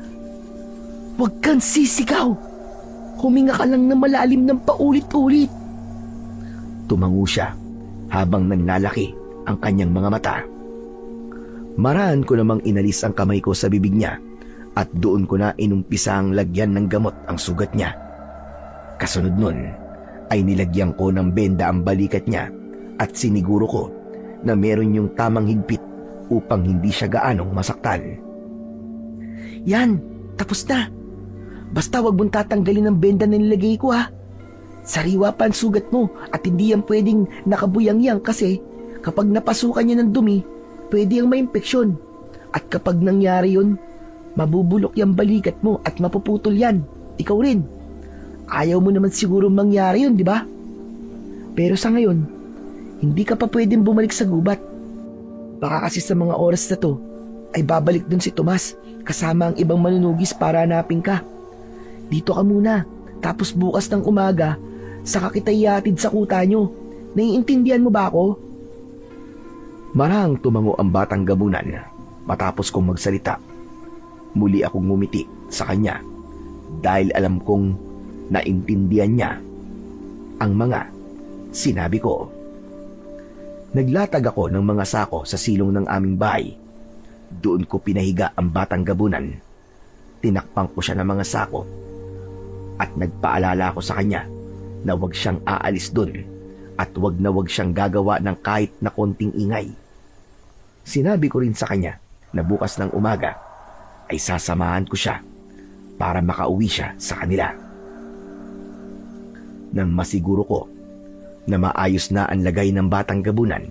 Huwag kang sisigaw. Huminga ka lang na malalim ng paulit-ulit. Tumango siya habang nanlalaki ang kanyang mga mata. Maraan ko namang inalis ang kamay ko sa bibig niya at doon ko na inumpisang lagyan ng gamot ang sugat niya. Kasunod nun ay nilagyan ko ng benda ang balikat niya at siniguro ko na meron yung tamang higpit upang hindi siya gaanong masaktan. Yan, tapos na. Basta wag mong tatanggalin ang benda na nilagay ko ha. Sariwa pa ang sugat mo at hindi yan pwedeng nakabuyang-yang kasi kapag napasukan niya ng dumi, pwede yung may impeksyon. At kapag nangyari yun, mabubulok yung balikat mo at mapuputol yan. Ikaw rin. Ayaw mo naman siguro mangyari yun, di ba? Pero sa ngayon, hindi ka pa pwedeng bumalik sa gubat. Baka kasi sa mga oras na to, ay babalik dun si Tomas kasama ang ibang manunugis para hanapin ka. Dito ka muna, tapos bukas ng umaga, saka kita ihatid sa kuta nyo. Naiintindihan mo ba ako? Marahang tumango ang batang gabunan matapos kong magsalita. Muli akong ngumiti sa kanya dahil alam kong naintindihan niya ang mga sinabi ko. Naglatag ako ng mga sako sa silong ng aming bahay. Doon ko pinahiga ang batang gabunan. Tinakpang ko siya ng mga sako at nagpaalala ko sa kanya na huwag siyang aalis doon at huwag na huwag siyang gagawa ng kahit na konting ingay. Sinabi ko rin sa kanya na bukas ng umaga ay sasamahan ko siya para makauwi siya sa kanila. Nang masiguro ko na maayos na ang lagay ng batang gabunan,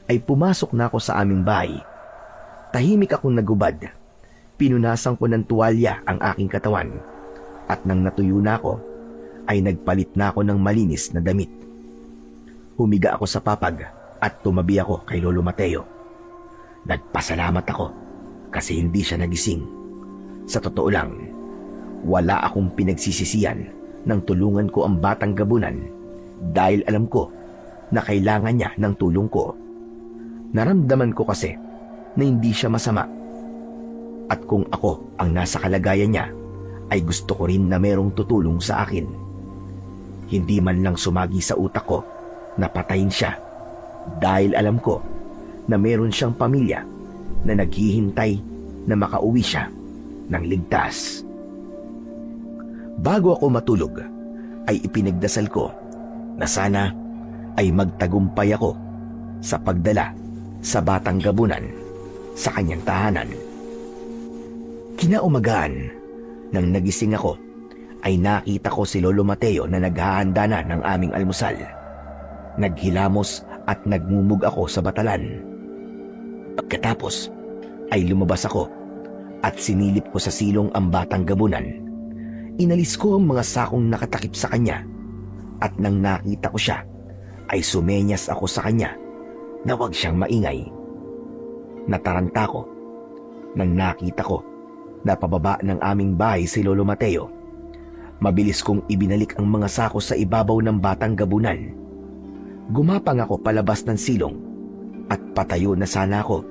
ay pumasok na ako sa aming bahay. Tahimik akong nagubad. Pinunasan ko ng tuwalya ang aking katawan at nang natuyo na ako, ay nagpalit na ako ng malinis na damit. Humiga ako sa papag at tumabi ako kay Lolo Mateo. Nagpasalamat ako kasi hindi siya nagising. Sa totoo lang, wala akong pinagsisisihan nang tulungan ko ang batang gabunan dahil alam ko na kailangan niya ng tulong ko. Naramdaman ko kasi na hindi siya masama. At kung ako ang nasa kalagayan niya, ay gusto ko rin na merong tutulong sa akin. Hindi man lang sumagi sa utak ko na patayin siya dahil alam ko na meron siyang pamilya na naghihintay na makauwi siya ng ligtas. Bago ako matulog, ay ipinagdasal ko na sana ay magtagumpay ako sa pagdala sa batang gabunan sa kanyang tahanan. Kinaumagaan, nang nagising ako, ay nakita ko si Lolo Mateo na naghahanda na ng aming almusal. Naghilamos at nagmumug ako sa batalan. Pagkatapos, ay lumabas ako at sinilip ko sa silong ang batang gabunan. Inalis ko ang mga sakong nakatakip sa kanya at nang nakita ko siya, ay sumenyas ako sa kanya na huwag siyang maingay. Nataranta ko nang nakita ko na pababa ng aming bahay si Lolo Mateo. Mabilis kong ibinalik ang mga sako sa ibabaw ng batang gabunan. Gumapang ako palabas ng silong at patayo na sana ako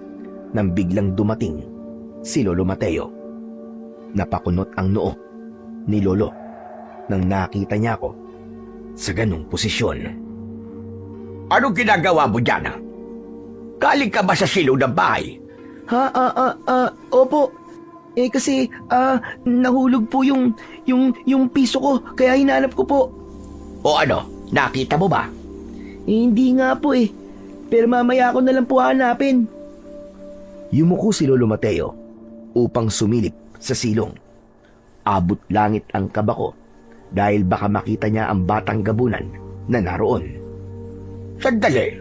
nang biglang dumating si Lolo Mateo. Napakunot ang noo ni Lolo nang nakita niya ako sa ganung posisyon. Anong ginagawa mo dyan? Galing ka ba sa silong ng bahay? Opo. Kasi, nahulog po yung piso ko, kaya hinanap ko po. O ano, nakita mo ba? Hindi nga po eh. Pero mamaya ako na lang po hanapin. Yumuko si Lolo Mateo upang sumilip sa silong. Abot langit ang kaba ko dahil baka makita niya ang batang gabunan na naroon. Sandali,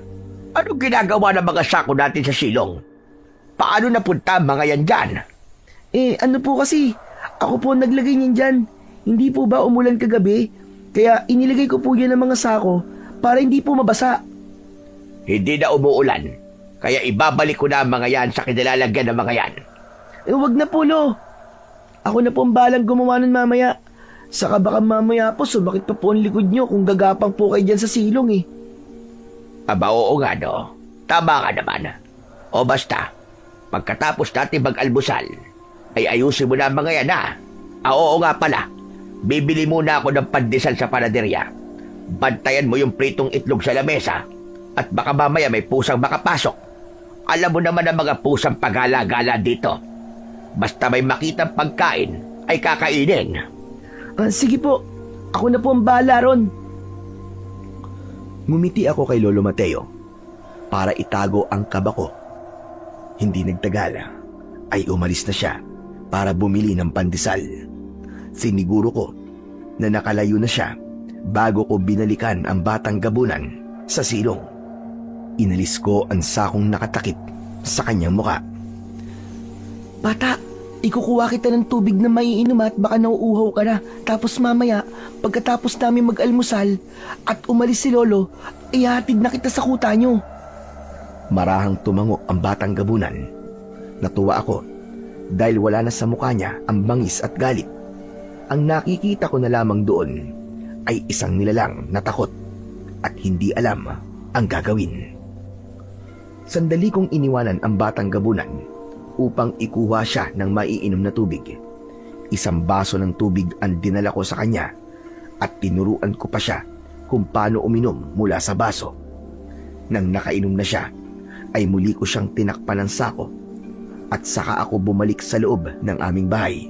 anong ginagawa ng mga sako natin sa silong? Paano napunta ang mga yan dyan? Ano po kasi, ako po naglagay niyan dyan. Hindi po ba umulan kagabi? Kaya inilagay ko po yan ng mga sako para hindi po mabasa. Hindi na umuulan, kaya ibabalik ko na ang mga yan sa kinilalagyan ng mga yan. Wag na po, Lo. Ako na po ang balang gumawa nun mamaya. Saka baka mamaya po sumakit pa po ang likod nyo kung gagapang po kayo dyan sa silong eh. Aba oo nga no, tama ka naman. O basta, pagkatapos natin mag-almusal, ay ayusin mo na ang mga yan ha. Oo nga pala, bibili muna ako ng pandesal sa panaderya. Bantayan mo yung pritong itlog sa lamesa at baka mamaya may pusang makapasok. Alam mo naman ang mga pusang pagala-gala dito. Basta may makitang pagkain ay kakainin. Sige po, ako na po ang bahala ron. Ngumiti ako kay Lolo Mateo para itago ang kaba ko. Hindi nagtagal ay umalis na siya para bumili ng pandesal. Siniguro ko na nakalayo na siya bago ko binalikan ang batang gabunan sa silong. Inalis ko ang sakong nakatakip sa kanyang muka. Bata, ikukuha kita ng tubig na maiinom at baka nauuhaw ka na. Tapos mamaya, pagkatapos namin mag-almusal at umalis si Lolo, ihatid na kita sa kuta nyo. Marahang tumango ang batang gabunan. Natuwa ako dahil wala na sa mukha niya ang bangis at galit. Ang nakikita ko na lamang doon ay isang nilalang na takot at hindi alam ang gagawin. Sandali kong iniwanan ang batang gabunan upang ikuha siya ng maiinom na tubig. Isang baso ng tubig ang dinala ko sa kanya at tinuruan ko pa siya kung paano uminom mula sa baso. Nang nakainom na siya, ay muli ko siyang tinakpan ng sako at saka ako bumalik sa loob ng aming bahay.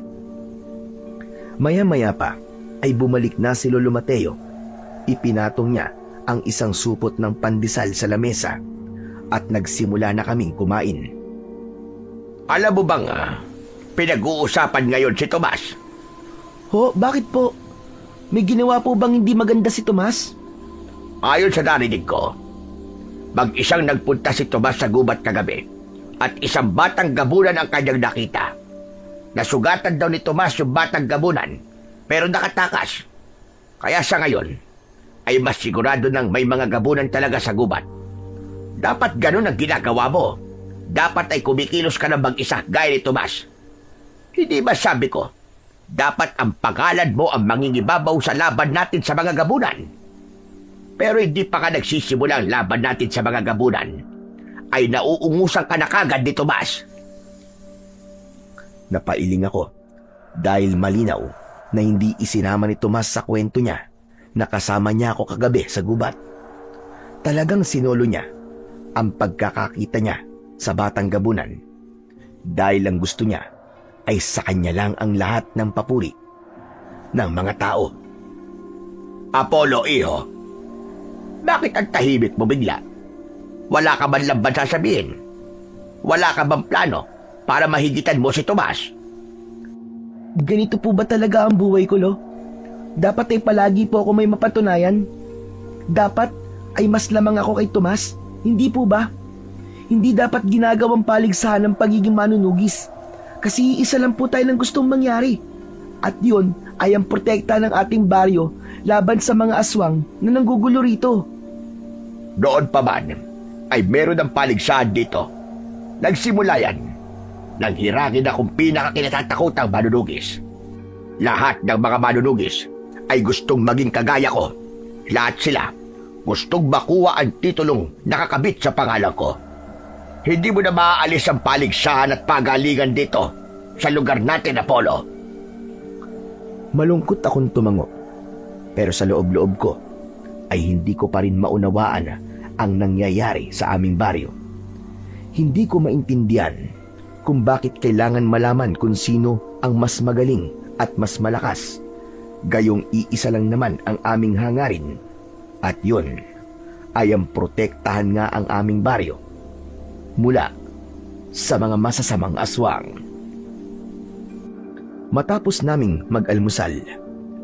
Maya-maya pa ay bumalik na si Lolo Mateo. Ipinatong niya ang isang supot ng pandesal sa lamesa at nagsimula na kaming kumain. Alam mo bang pinag-uusapan ngayon si Tomas? Ho, bakit po? May ginawa po bang hindi maganda si Tomas? Ayon sa narinig ko, mag-isang nagpunta si Tomas sa gubat kagabi at isang batang gabunan ang kanyang nakita. Nasugatan daw ni Tomas yung batang gabunan pero nakatakas. Kaya sa ngayon ay mas sigurado nang may mga gabunan talaga sa gubat. Dapat ganun ang ginagawa mo. Dapat ay kumikilos ka ng mag-isa gaya ni Tomas. Hindi ba sabi ko, dapat ang pangalan mo ang mangingibabaw sa laban natin sa mga gabunan? Pero hindi pa ka nagsisimula ang laban natin sa mga gabunan, ay nauungusan ka na kagad ni Tomas. Napailing ako dahil malinaw na hindi isinama ni Tomas sa kwento niya na kasama niya ako kagabi sa gubat. Talagang sinolo niya ang pagkakakita niya sa batang gabunan dahil ang gusto niya ay sa kanya lang ang lahat ng papuri ng mga tao. Apollo, iho, bakit ang tahimik mo bigla? Wala ka man lang ba sasabihin? Wala ka bang plano para mahigitan mo si Tomas? Ganito po ba talaga ang buhay ko, Lo? Dapat ay palagi po ako may mapatunayan? Dapat ay mas lamang ako kay Tomas? Hindi po ba? Hindi dapat ginagawang paligsahan ng pagiging manunugis. Kasi isa lang po tayo ng gustong mangyari. At yun ay ang protekta ng ating baryo laban sa mga aswang na nanggugulo rito. Noon pa man, ay meron ng paligsahan dito. Nagsimula yan. Nang hirangin akong pinakakinatatakutang manunugis. Lahat ng mga manunugis ay gustong maging kagaya ko. Lahat sila gustong makuha ang titulong nakakabit sa pangalan ko. Hindi mo na maaalis ang paligsahan at pagalingan dito sa lugar natin, Apollo. Malungkot akong tumango, pero sa loob-loob ko ay hindi ko pa rin maunawaan ang nangyayari sa aming baryo. Hindi ko maintindihan kung bakit kailangan malaman kung sino ang mas magaling at mas malakas. Gayong iisa lang naman ang aming hangarin at yun ay ang protektahan nga ang aming baryo mula sa mga masasamang aswang. Matapos naming mag-almusal,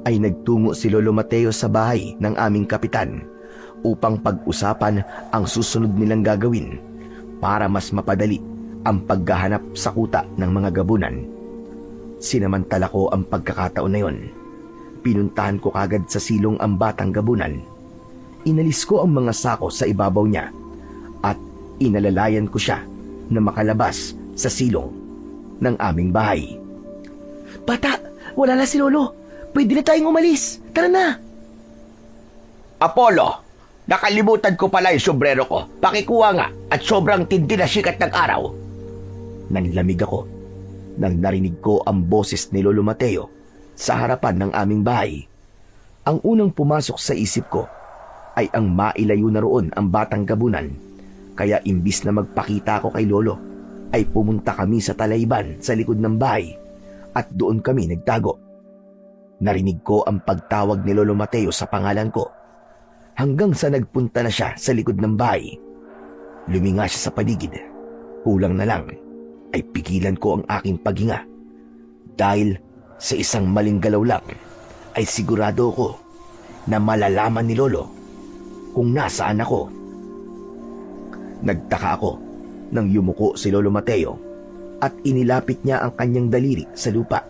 ay nagtungo si Lolo Mateo sa bahay ng aming kapitan upang pag-usapan ang susunod nilang gagawin para mas mapadali ang paghahanap sa kuta ng mga gabunan. Sinamantala ko ang pagkakataon na yon. Pinuntahan ko kagad sa silong ang batang gabunan. Inalis ko ang mga sako sa ibabaw niya at inalalayan ko siya na makalabas sa silong ng aming bahay. Bata, wala na si Lolo. Pwede na tayong umalis. Tara na. Apollo, nakalimutan ko pala yung sombrero ko. Pakikuha nga at sobrang tindi na sikat ng araw. Nanlamig ako nang narinig ko ang boses ni Lolo Mateo sa harapan ng aming bahay. Ang unang pumasok sa isip ko ay ang mailayo na roon ang batang gabunan. Kaya imbis na magpakita ako kay Lolo, ay pumunta kami sa talayban sa likod ng bahay at doon kami nagtago. Narinig ko ang pagtawag ni Lolo Mateo sa pangalan ko hanggang sa nagpunta na siya sa likod ng bahay. Luminga siya sa paligid. Kulang na lang ay pigilan ko ang aking paghinga dahil sa isang maling galaw lang ay sigurado ko na malalaman ni Lolo kung nasaan ako. Nagtaka ako nang yumuko si Lolo Mateo at inilapit niya ang kanyang daliri sa lupa.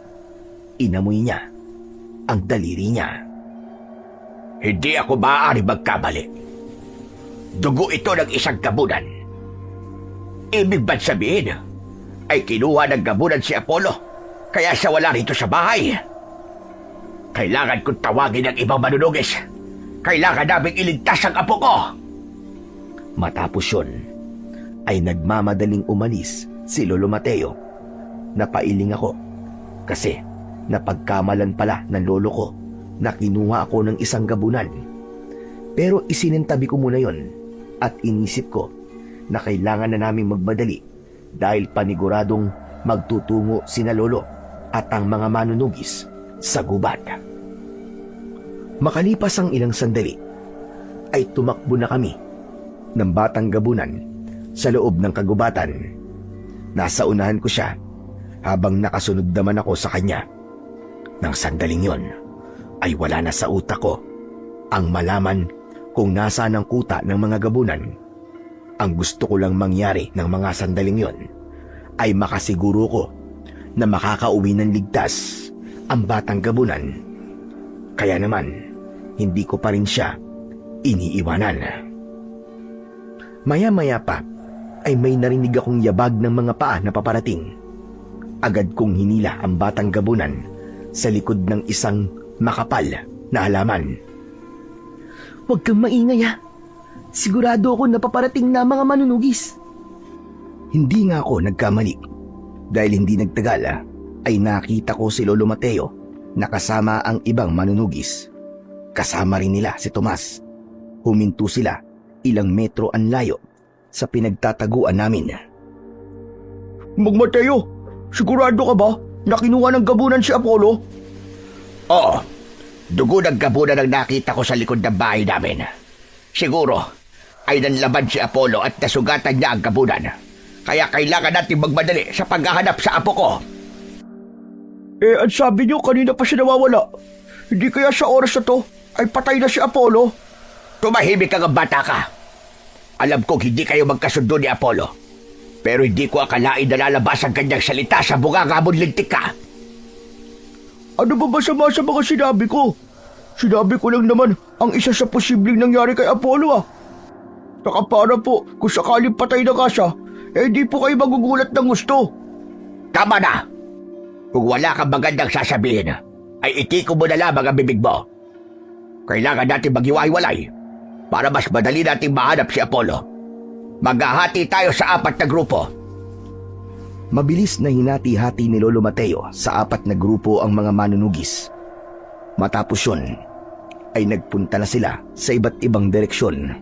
Inamoy niya ang daliri niya. Hindi ako maaari magkamali. Dugo ito ng isang gabunan. Ibig ba't sabihin ay kinuha ng gabunan si Apollo kaya siya wala rito sa bahay? Kailangan kong tawagin ang ibang manunugis. Kailangan naming iligtas ang apo ko. Matapos yun, ay nagmamadaling umalis si Lolo Mateo. Napailing ako kasi napagkamalan pala ng lolo ko na kinuha ako ng isang gabunan. Pero isinintabi ko muna yon at inisip ko na kailangan na naming magmadali dahil paniguradong magtutungo sina Lolo at ang mga manunugis sa gubat. Makalipas ang ilang sandali, ay tumakbo na kami ng batang gabunan sa loob ng kagubatan. Nasa unahan ko siya habang nakasunod naman ako sa kanya. Nang sandaling yon, ay wala na sa utak ko ang malaman kung nasaan ang kuta ng mga gabunan. Ang gusto ko lang mangyari ng mga sandaling yon ay makasiguro ko na makakauwi ng ligtas ang batang gabunan. Kaya naman, hindi ko pa rin siya iniiwanan. Maya-maya pa ay may narinig akong yabag ng mga paa na paparating. Agad kong hinila ang batang gabunan sa likod ng isang makapal na halaman. Huwag kang maingay ha. Sigurado ako na paparating na mga manunugis. Hindi nga ako nagkamali. Dahil hindi nagtagal ay nakita ko si Lolo Mateo na kasama ang ibang manunugis. Kasama rin nila si Tomas. Huminto sila ilang metro ang layo sa pinagtataguan namin. Mang Mateo, sigurado ka ba na kinuha ng gabunan si Apollo? Oo. Dugo ng gabunan ang nakita ko sa likod ng bahay namin. Siguro ay nanlaban si Apollo at nasugatan niya ang gabunan. Kaya kailangan natin magmadali sa paghahanap sa apo ko. Ang sabi niyo kanina pa siya nawawala. Hindi kaya sa oras na to ay patay na si Apollo? Tumahimik ka ng bata ka. Alam kong hindi kayo magkasundo ni Apollo. Pero hindi ko akalain na lalabas ang kanyang salita sa bunganga mong lintik ka. Ano ba masama sa mga sinabi ko? Sinabi ko lang naman ang isa sa posibleng nangyari kay Apollo. Saka para po kung sakaling patay na ka siya, di po kayo magugulat ng gusto. Tama na! Kung wala kang magandang sasabihin, ay itiko mo na lamang ang bibig mo. Kailangan natin maghiwa-hiwalay para mas madali natin mahanap si Apollo. Maghahati tayo sa 4 na grupo. Mabilis na hinati-hati ni Lolo Mateo sa 4 na grupo ang mga manunugis. Matapos yun, ay nagpunta na sila sa iba't ibang direksyon.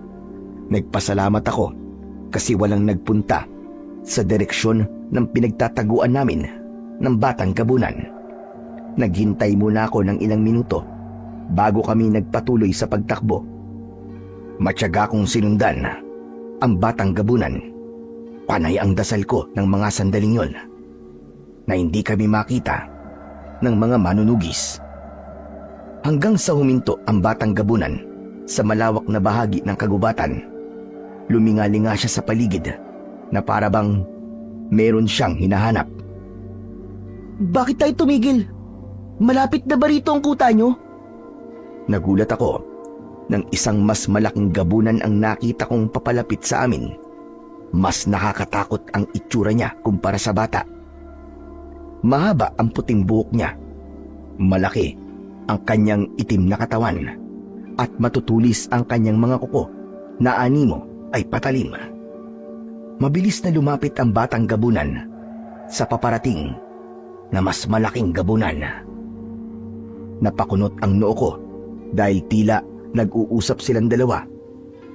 Nagpasalamat ako kasi walang nagpunta sa direksyon ng pinagtataguan namin ng batang gabunan. Naghintay muna ako ng ilang minuto bago kami nagpatuloy sa pagtakbo. Matyaga kong sinundan ang batang gabunan. Panay ang dasal ko ng mga sandaling yon na hindi kami makita ng mga manunugis. Hanggang sa huminto ang batang gabunan sa malawak na bahagi ng kagubatan. Lumingalinga siya sa paligid na para bang meron siyang hinahanap. Bakit tayo tumigil? Malapit na ba rito ang kuta nyo? Nagulat ako nang isang mas malaking gabunan ang nakita kong papalapit sa amin. Mas nakakatakot ang itsura niya kumpara sa bata. Mahaba ang puting buhok niya. Malaki ang kanyang itim na katawan at matutulis ang kanyang mga kuko na animo ay patalim. Mabilis na lumapit ang batang gabunan sa paparating na mas malaking gabunan. Napakunot ang noo ko dahil tila nag-uusap silang dalawa,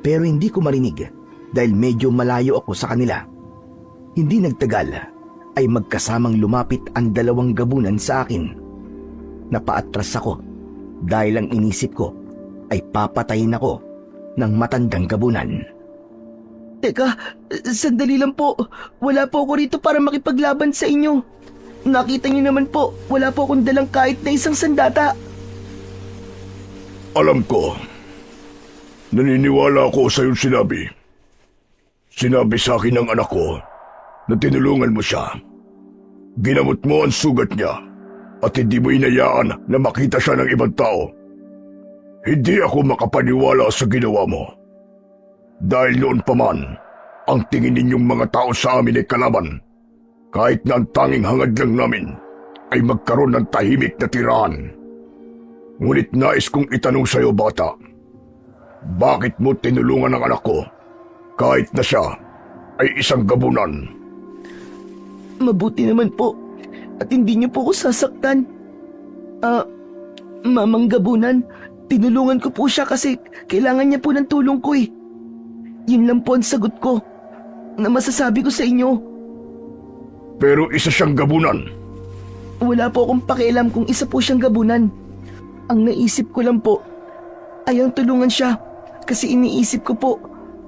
pero hindi ko marinig dahil medyo malayo ako sa kanila. Hindi nagtagal ay magkasamang lumapit ang 2 gabunan sa akin. Napaatras ako dahil ang inisip ko ay papatayin ako ng matandang gabunan. Teka, sandali lang po. Wala po ako rito para makipaglaban sa inyo. Nakita niyo naman po, wala po akong dalang kahit na isang sandata. Alam ko. Naniniwala ako sa iyong sinabi. Sinabi sa akin ng anak ko na tinulungan mo siya. Ginamot mo ang sugat niya at hindi mo inayaan na makita siya ng ibang tao. Hindi ako makapaniwala sa ginawa mo. Dahil noon pa man, ang tingin ninyong mga tao sa amin ay kalaban. Kahit na ang tanging hangad lang namin ay magkaroon ng tahimik na tirahan. Ngunit nais kong itanong sa iyo, bata. Bakit mo tinulungan ang anak ko kahit na siya ay isang gabunan? Mabuti naman po at hindi niyo po ako sasaktan. Mamang gabunan, tinulungan ko po siya kasi kailangan niya po ng tulong ko eh. Yun lang po ang sagot ko na masasabi ko sa inyo. Pero isa siyang gabunan. Wala po akong pakialam kung isa po siyang gabunan. Ang naisip ko lang po ay ang tulungan siya kasi iniisip ko po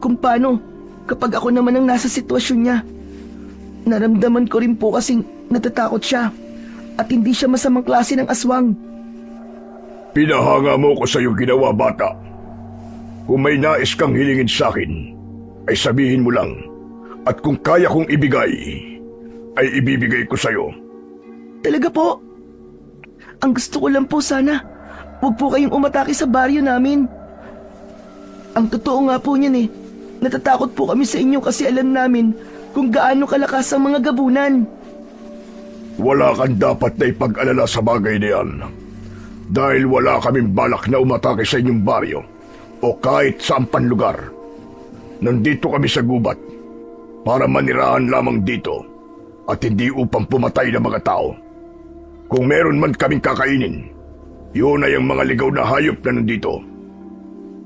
kung paano kapag ako naman ang nasa sitwasyon niya. Naramdaman ko rin po kasing natatakot siya at hindi siya masamang klase ng aswang. Pinahanga mo ko sa iyong ginawa, bata. Kung may nais kang hilingin sa akin, ay sabihin mo lang. At kung kaya kong ibigay, ay ibibigay ko sa iyo. Talaga po? Ang gusto ko lang po sana, huwag po kayong umatake sa baryo namin. Ang totoo nga po niyan natatakot po kami sa inyo kasi alam namin kung gaano kalakas ang mga gabunan. Wala kang dapat na ipag-alala sa bagay na yan. Dahil wala kaming balak na umatake sa inyong baryo o kahit saan pan lugar. Nandito kami sa gubat para manirahan lamang dito at hindi upang pumatay ng mga tao. Kung meron man kaming kakainin, yun ay ang mga ligaw na hayop na nandito.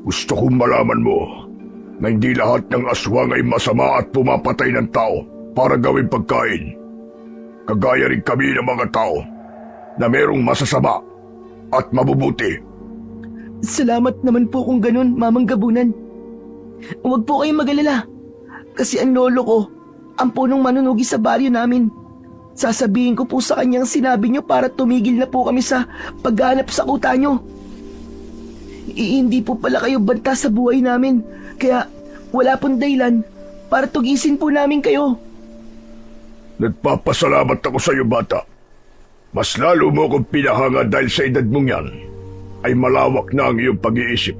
Gusto kong malaman mo na hindi lahat ng aswang ay masama at pumapatay ng tao para gawing pagkain. Kagaya rin kami ng mga tao na merong masasama at mabubuti. Salamat naman po kung ganun, Mamang Gabunan. Huwag po kayong mag-alala kasi ang lolo ko ang punong manunugi sa baryo namin. Sasabihin ko po sa kanyang sinabi nyo para tumigil na po kami sa paghanap sa kuta nyo. Hindi po pala kayo banta sa buhay namin, kaya wala pong dahilan para tugisin po namin kayo. Nagpapasalamat ako sa iyo, bata. Mas lalo mo kong pinahanga dahil sa edad mong yan ay malawak na ang iyong pag-iisip.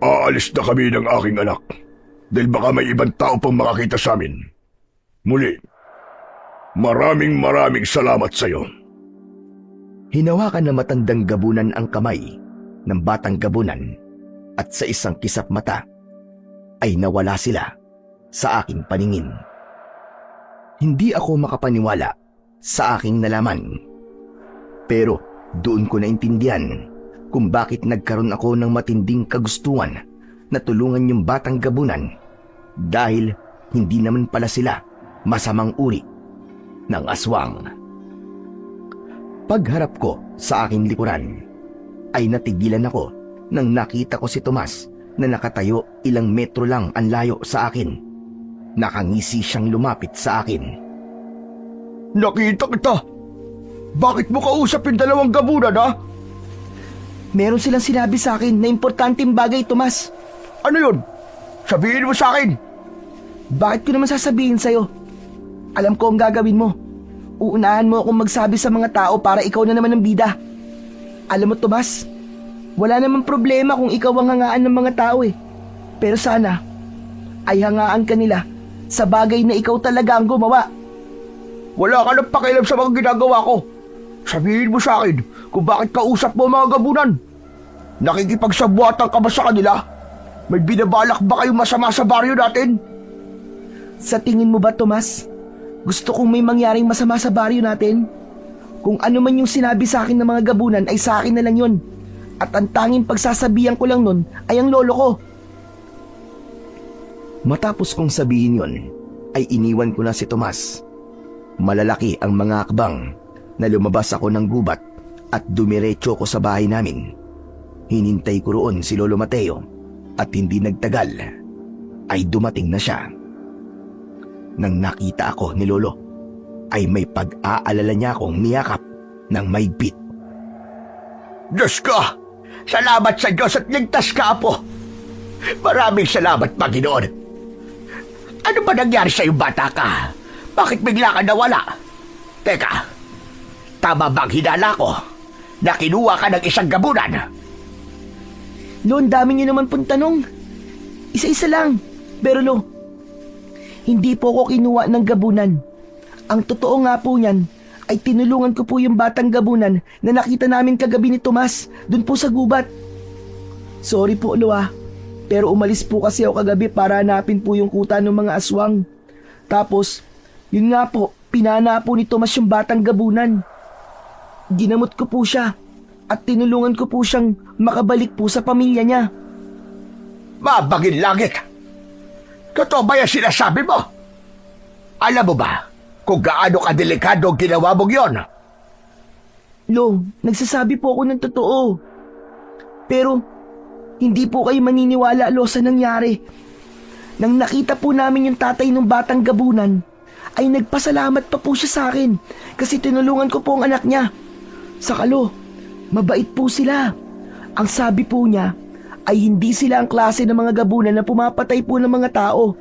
Aalis na kami ng aking anak dahil baka may ibang tao pang makakita sa amin. Muli, maraming salamat sa iyo. Hinawakan na matandang gabunan ang kamay ng batang gabunan at sa isang kisap mata ay nawala sila sa aking paningin. Hindi ako makapaniwala sa aking nalaman. Pero doon ko naintindihan kung bakit nagkaroon ako ng matinding kagustuhan na tulungan yung batang gabunan dahil hindi naman pala sila masamang uri ng aswang. Pagharap ko sa aking likuran ay natigilan ako nang nakita ko si Tomas na nakatayo ilang metro lang ang layo sa akin. Nakangisi siyang lumapit sa akin. Nakita kita! Bakit mo kausap yung dalawang gabunan, ha? Meron silang sinabi sa akin na importanteng bagay, Tomas. Ano yun? Sabihin mo sa akin! Bakit ko naman sasabihin sa'yo? Alam ko ang gagawin mo. Uunahan mo akong magsabi sa mga tao para ikaw na naman ang bida. Alam mo, Tomas, wala namang problema kung ikaw ang hangaan ng mga tao Pero sana, ay hangaan ka nila sa bagay na ikaw talaga ang gumawa. Wala ka nang pakialam sa mga ginagawa ko. Sabihin mo sa akin kung bakit kausap mo mga gabunan. Nakikipagsabuatan ka ba sa kanila? May binabalak ba kayong masama sa baryo natin? Sa tingin mo ba, Tomas, gusto kong may mangyaring masama sa baryo natin? Kung ano man yung sinabi sa akin ng mga gabunan ay sa akin na lang yun. At ang tanging pagsasabihan ko lang nun ay ang lolo ko. Matapos kong sabihin yon, ay iniwan ko na si Tomas. Malalaki ang mga akbang na lumabas ako ng gubat at dumiretso ko sa bahay namin. Hinintay ko roon si Lolo Mateo at hindi nagtagal ay dumating na siya. Nang nakita ako ni Lolo ay may pag-aalala niya akong niyakap ng maigpit. Diyos ko! Salamat sa Diyos at ligtas ka, Apo! Maraming salamat, Panginoon! Ano ba nangyari sa'yo, bata ka? Bakit bigla ka nawala? Teka, tama bang hinala ko na kinuha ka ng isang gabunan? Lo, ang dami niyo naman pong tanong. Isa-isa lang. Pero Lo, hindi po ako kinuha ng gabunan. Ang totoo nga po niyan ay tinulungan ko po yung batang gabunan na nakita namin kagabi ni Tomas dun po sa gubat. Sorry po, Lo pero umalis po kasi ako kagabi para hanapin po yung kuta ng mga aswang. Tapos, yun nga po, pinana po ni Tomas yung batang gabunan. Ginamot ko po siya at tinulungan ko po siyang makabalik po sa pamilya niya. Mabagin langit! Totoo ba yung sinasabi mo? Alam mo ba kung gaano kadelikado ang ginawa mong yon? Lo, nagsasabi po ako ng totoo. Pero, hindi po kayo maniniwala, Lo, sa nangyari. Nang nakita po namin yung tatay ng batang gabunan, ay nagpasalamat pa po siya sa akin kasi tinulungan ko po ang anak niya. Sakalo, mabait po sila. Ang sabi po niya ay hindi sila ang klase ng mga gabunan na pumapatay po ng mga tao.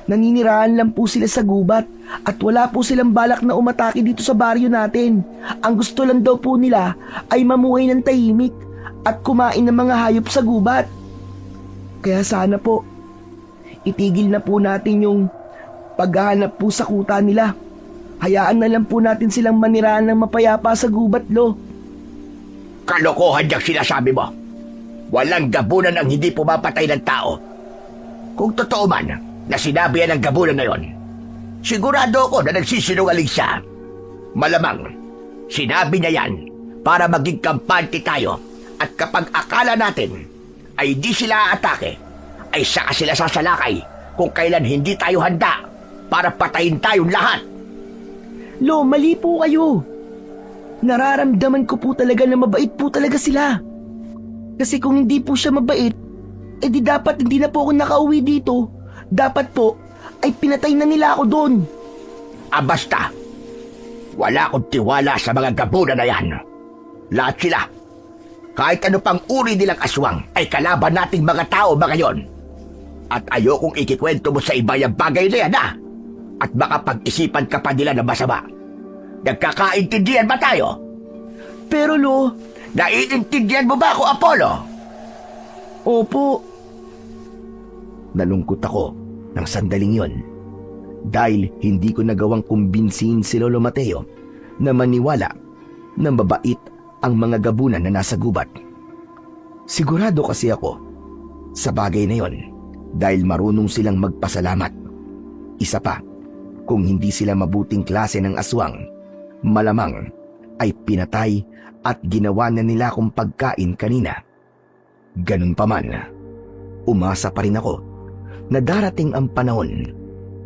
Naninirahan lang po sila sa gubat at wala po silang balak na umatake dito sa baryo natin. Ang gusto lang daw po nila ay mamuhay ng tahimik at kumain ng mga hayop sa gubat. Kaya sana po, itigil na po natin yung paghahanap po sa kuta nila. Hayaan na lang po natin silang manirahan ng mapayapa sa gubat, Lo. Kalokohan yung sinasabi mo. Walang gabunan ang hindi pumapatay ng tao. Kung totoo man na sinabi yan ng gabunan na yon, sigurado ako na nagsisinungaling siya. Malamang, sinabi niya yan para maging kampante tayo at kapag akala natin ay di sila aatake, ay saka sila sasalakay kung kailan hindi tayo handa para patayin tayong lahat. Lo, mali po kayo. Nararamdaman ko po talaga na mabait po talaga sila. Kasi kung hindi po siya mabait, di dapat hindi na po ako nakauwi dito. Dapat po ay pinatay na nila ako doon. Basta, wala akong tiwala sa mga gabunan na yan. Lahat sila, kahit ano pang uri nilang aswang, ay kalaban nating mga tao ba ngayon. At ayokong ikikwento mo sa iba yung bagay na yan, At baka pag-isipan ka pa nila na masama. Nagkakaintindihan ba tayo? Pero Lo, naiintindihan mo ba ako, Apollo? opo. Nalungkot ako ng sandaling yon dahil hindi ko nagawang kumbinsihin si Lolo Mateo na maniwala na mabait ang mga gabunan na nasa gubat. Sigurado kasi ako sa bagay na yon dahil marunong silang magpasalamat. Isa pa, kung hindi sila mabuting klase ng aswang, malamang ay pinatay at ginawa na nila akong pagkain kanina. Ganun pa man, umasa pa rin ako na darating ang panahon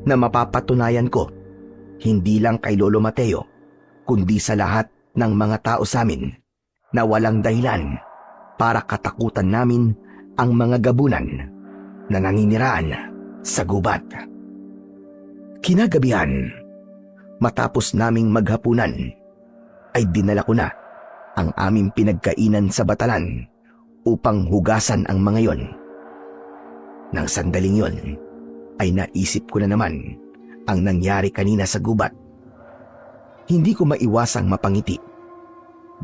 na mapapatunayan ko hindi lang kay Lolo Mateo kundi sa lahat ng mga tao sa amin na walang dahilan para katakutan namin ang mga gabunan na naniniraan sa gubat. Kinagabihan, matapos naming maghapunan, ay dinala ko na ang aming pinagkainan sa batalan upang hugasan ang mga yon. Nang sandaling yon, ay naisip ko na naman ang nangyari kanina sa gubat. Hindi ko maiwasang mapangiti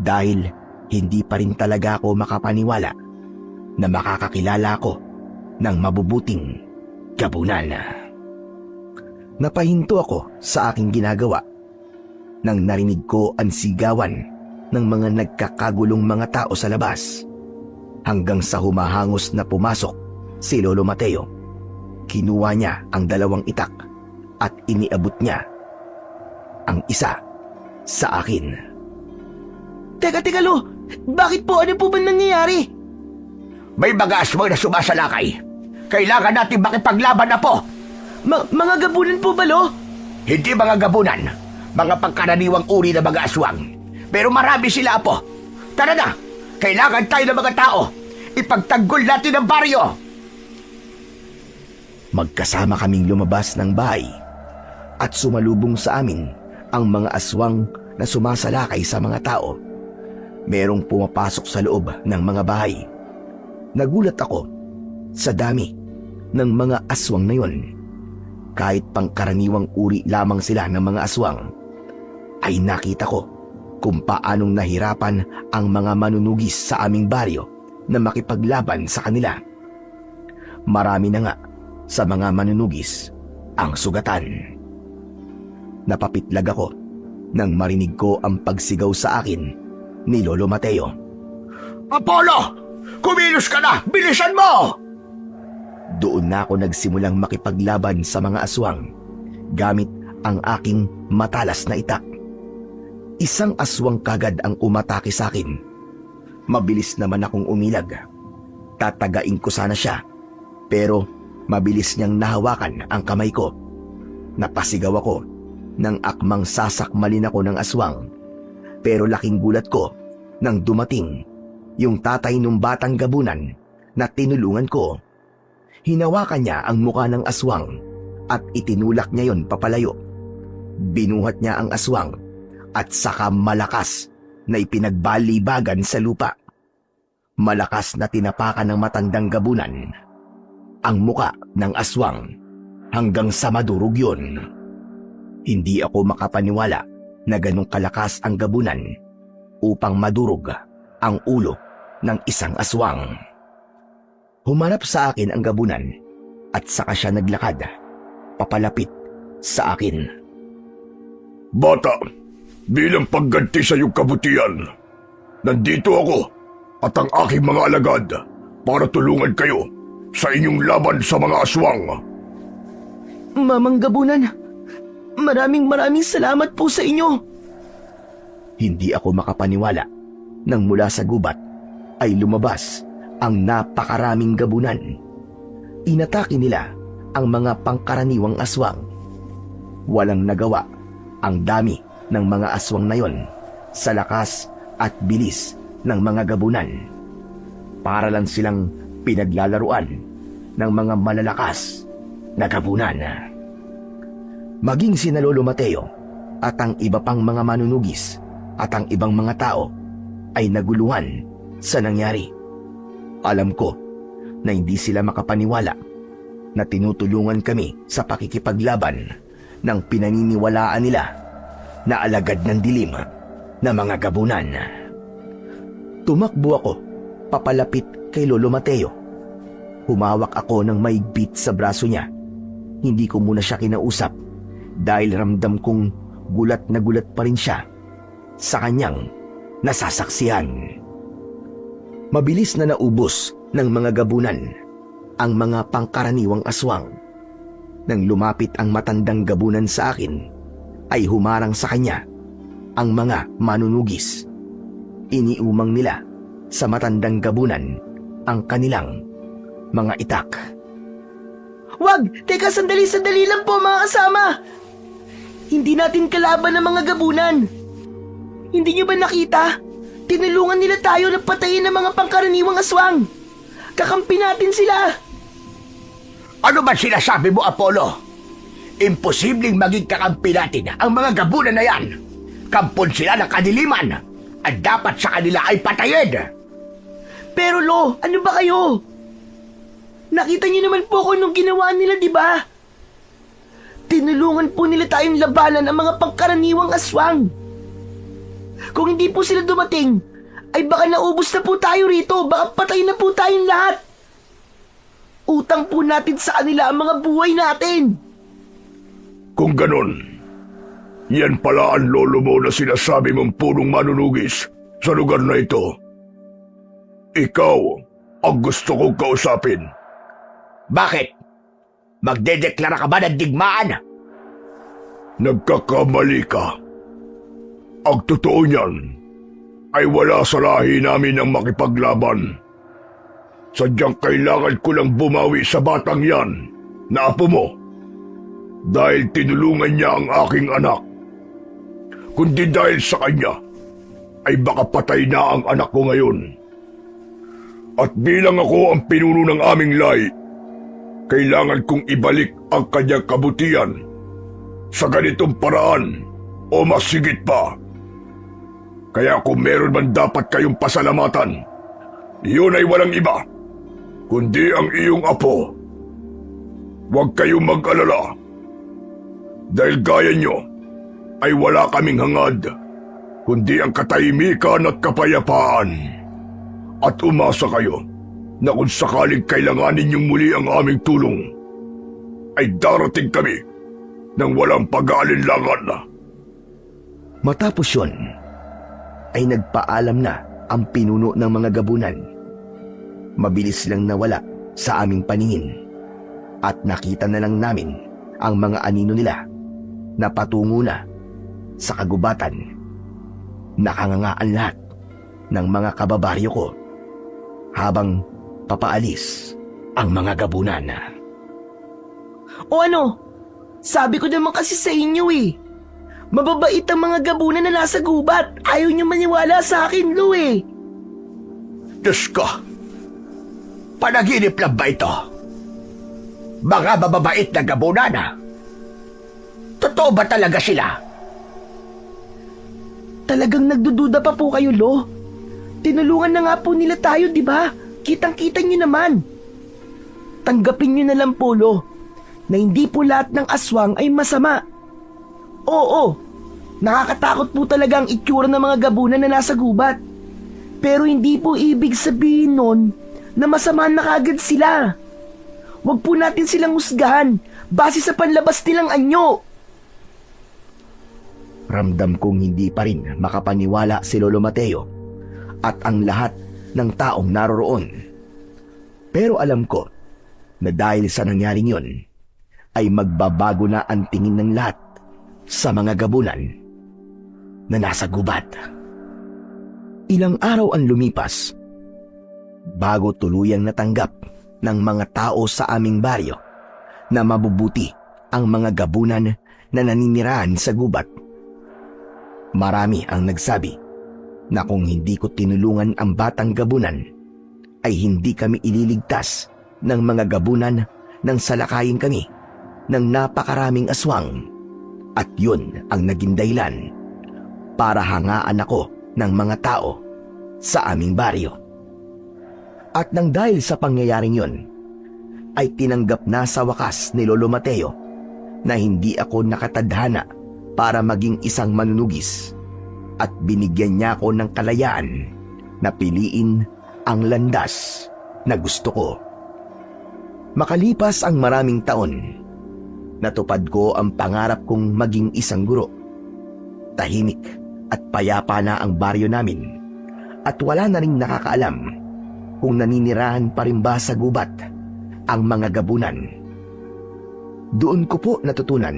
dahil hindi pa rin talaga ako makapaniwala na makakakilala ako ng mabubuting gabunan. Napahinto ako sa aking ginagawa nang narinig ko ang sigawan ng mga nagkakagulong mga tao sa labas hanggang sa humahangos na pumasok si Lolo Mateo. Kinuha niya ang 2 itak at iniabot niya ang isa sa akin. Teka Lo, bakit po? Ano po ba nangyayari? May mga aswang na sumasalakay. Kailangan natin makipaglaban na po. Mga gabunan po ba, Lo? Hindi mga gabunan, mga pangkaraniwang uri na mga aswang. Pero marami sila, Apo. Tara na, kailangan tayo ng mga tao. Ipagtanggol natin ang baryo. Magkasama kaming lumabas ng bahay at sumalubong sa amin ang mga aswang na sumasalakay sa mga tao. Merong pumapasok sa loob ng mga bahay. Nagulat ako sa dami ng mga aswang na yon. Kahit pangkaraniwang uri lamang sila ng mga aswang, ay nakita ko kung paanong nahirapan ang mga manunugis sa aming baryo na makipaglaban sa kanila. Marami na nga sa mga manunugis ang sugatan. Napapitlag ako nang marinig ko ang pagsigaw sa akin ni Lolo Mateo. Apollo! Kumilos ka na! Bilisan mo! Doon na ako nagsimulang makipaglaban sa mga aswang gamit ang aking matalas na itak. Isang aswang kagad ang umatake sa akin. Mabilis naman akong umilag. Tatagain ko sana siya, pero mabilis niyang nahawakan ang kamay ko. Napasigaw ako nang akmang sasakmalin ako ng aswang. Pero laking gulat ko nang dumating yung tatay ng batang gabunan na tinulungan ko. Hinawakan niya ang muka ng aswang at itinulak niya yon papalayo. Binuhat niya ang aswang at saka malakas na ipinagbalibagan sa lupa. Malakas na tinapakan ng matandang gabunan ang muka ng aswang hanggang sa madurog yun. Hindi ako makapaniwala na ganong kalakas ang gabunan upang madurog ang ulo ng isang aswang. Humarap sa akin ang gabunan at saka siya naglakad papalapit sa akin. Bata, bilang pagganti sa iyong kabutihan, nandito ako at ang aking mga alagad para tulungan kayo sa inyong laban sa mga aswang. Mamang Gabunan, maraming salamat po sa inyo. Hindi ako makapaniwala nang mula sa gubat ay lumabas ang napakaraming gabunan. Inatake nila ang mga pangkaraniwang aswang. Walang nagawa ang dami ng mga aswang na yon sa lakas at bilis ng mga gabunan. Para lang silang pinaglalaruan ng mga malalakas na gabunan. Maging si Lolo Mateo at ang iba pang mga manunugis at ang ibang mga tao ay naguluhan sa nangyari. Alam ko na hindi sila makapaniwala na tinutulungan kami sa pakikipaglaban ng pinaniniwalaan nila na alagad ng dilim na mga gabunan. Tumakbo ako papalapit kay Lolo Mateo. Humawak ako ng maigpit sa braso niya. Hindi ko muna siya kinausap dahil ramdam kong gulat na gulat pa rin siya sa kanyang nasasaksihan. Mabilis na naubos ng mga gabunan ang mga pangkaraniwang aswang. Nang lumapit ang matandang gabunan sa akin, ay humarang sa kanya ang mga manunugis. Iniumang nila sa matandang gabunan ang kanilang mga itak. Wag! Teka, sandali lang po mga kasama! Hindi natin kalaban ng mga gabunan. Hindi niyo ba nakita? Tinulungan nila tayo na patayin ng mga pangkaraniwang aswang. Kakampi natin sila. Ano ba sinasabi mo, Apollo? Imposibleng maging kakampi natin ang mga gabunan na yan. Kampon sila ng kadiliman at dapat sa kanila ay patayin. Pero Lo, ano ba kayo? Nakita niyo naman po kung anong ginawa nila, di ba? Tinulungan po nila tayong labanan ang mga pangkaraniwang aswang. Kung hindi po sila dumating, ay baka naubos na po tayo rito. Baka patay na po tayong lahat. Utang po natin sa kanila ang mga buhay natin. Kung ganon, yan pala ang lolo mo na sinasabi mong punong manunugis sa lugar na ito. Ikaw ang gusto kong kausapin. Bakit? Magdedeklara ka ba ng digmaan? Nagkakamali ka. Ang totoo niyan ay wala sa lahi namin ang makipaglaban. Sadyang kailangan ko lang bumawi sa batang yan na apo mo dahil tinulungan niya ang aking anak. Kundi dahil sa kanya ay baka patay na ang anak ko ngayon. At bilang ako ang pinuno ng aming lahi, kailangan kong ibalik ang kanyang kabutihan sa ganitong paraan o mas higit pa. Kaya kung meron man dapat kayong pasalamatan, iyon ay walang iba, kundi ang iyong apo. Huwag kayong mag-alala. Dahil gaya nyo, ay wala kaming hangad, kundi ang katahimikan at kapayapaan. At umasa kayo na kung sakaling kailanganin niyong muli ang aming tulong, ay darating kami ng walang pag-aalinlangan. Matapos yun, ay nagpaalam na ang pinuno ng mga gabunan. Mabilis lang nawala sa aming paningin at nakita na lang namin ang mga anino nila na patungo na sa kagubatan. Nakangangaan lahat ng mga kababaryo ko habang papaalis ang mga gabunan. O ano? Sabi ko naman kasi sa inyo eh. Mababait ang mga gabunan na nasa gubat. Ayaw niyo maniwala sa akin, Lo eh. Diyos ko, panaginip lang ba ito? Mga mababait na gabunan. Totoo ba talaga sila? Talagang nagdududa pa po kayo, Lo? Tinulungan na nga po nila tayo, di ba? Kitang-kita nyo naman. Tanggapin nyo na lang po, Lo, na hindi po lahat ng aswang ay masama. Oo, nakakatakot po talaga ang itsura ng mga gabunan na nasa gubat. Pero hindi po ibig sabihin nun na masama na kagad sila. Huwag po natin silang husgahan base sa panlabas nilang anyo. Ramdam kong hindi pa rin makapaniwala si Lolo Mateo at ang lahat ng taong naroroon. Pero alam ko na dahil sa nangyaring yun, ay magbabago na ang tingin ng lahat sa mga gabunan na nasa gubat. Ilang araw ang lumipas bago tuluyang natanggap ng mga tao sa aming baryo na mabubuti ang mga gabunan na naninirahan sa gubat. Marami ang nagsabi na kung hindi ko tinulungan ang batang gabunan, ay hindi kami ililigtas ng mga gabunan nang salakayin kami ng napakaraming aswang. At yun ang naging dahilan para hangaan ako ng mga tao sa aming baryo. At nang dahil sa pangyayaring yun, ay tinanggap na sa wakas ni Lolo Mateo na hindi ako nakatadhana para maging isang manunugis, at binigyan niya ako ng kalayaan na piliin ang landas na gusto ko. Makalipas ang maraming taon, natupad ko ang pangarap kong maging isang guro. Tahimik at payapa na ang baryo namin at wala na ring nakakaalam kung naninirahan pa rin ba sa gubat ang mga gabunan. Doon ko po natutunan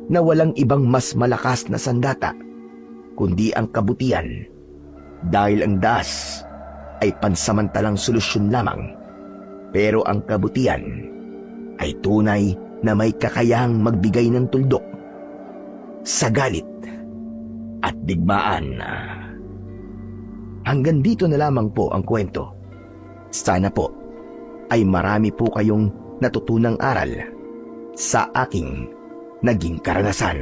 na walang ibang mas malakas na sandata kundi ang kabutihan, dahil ang daas ay pansamantalang solusyon lamang, pero ang kabutihan ay tunay na may kakayahang magbigay ng tuldok sa galit at digmaan. Hanggang dito na lamang po ang kwento. Sana po ay marami po kayong natutunang aral sa aking naging karanasan.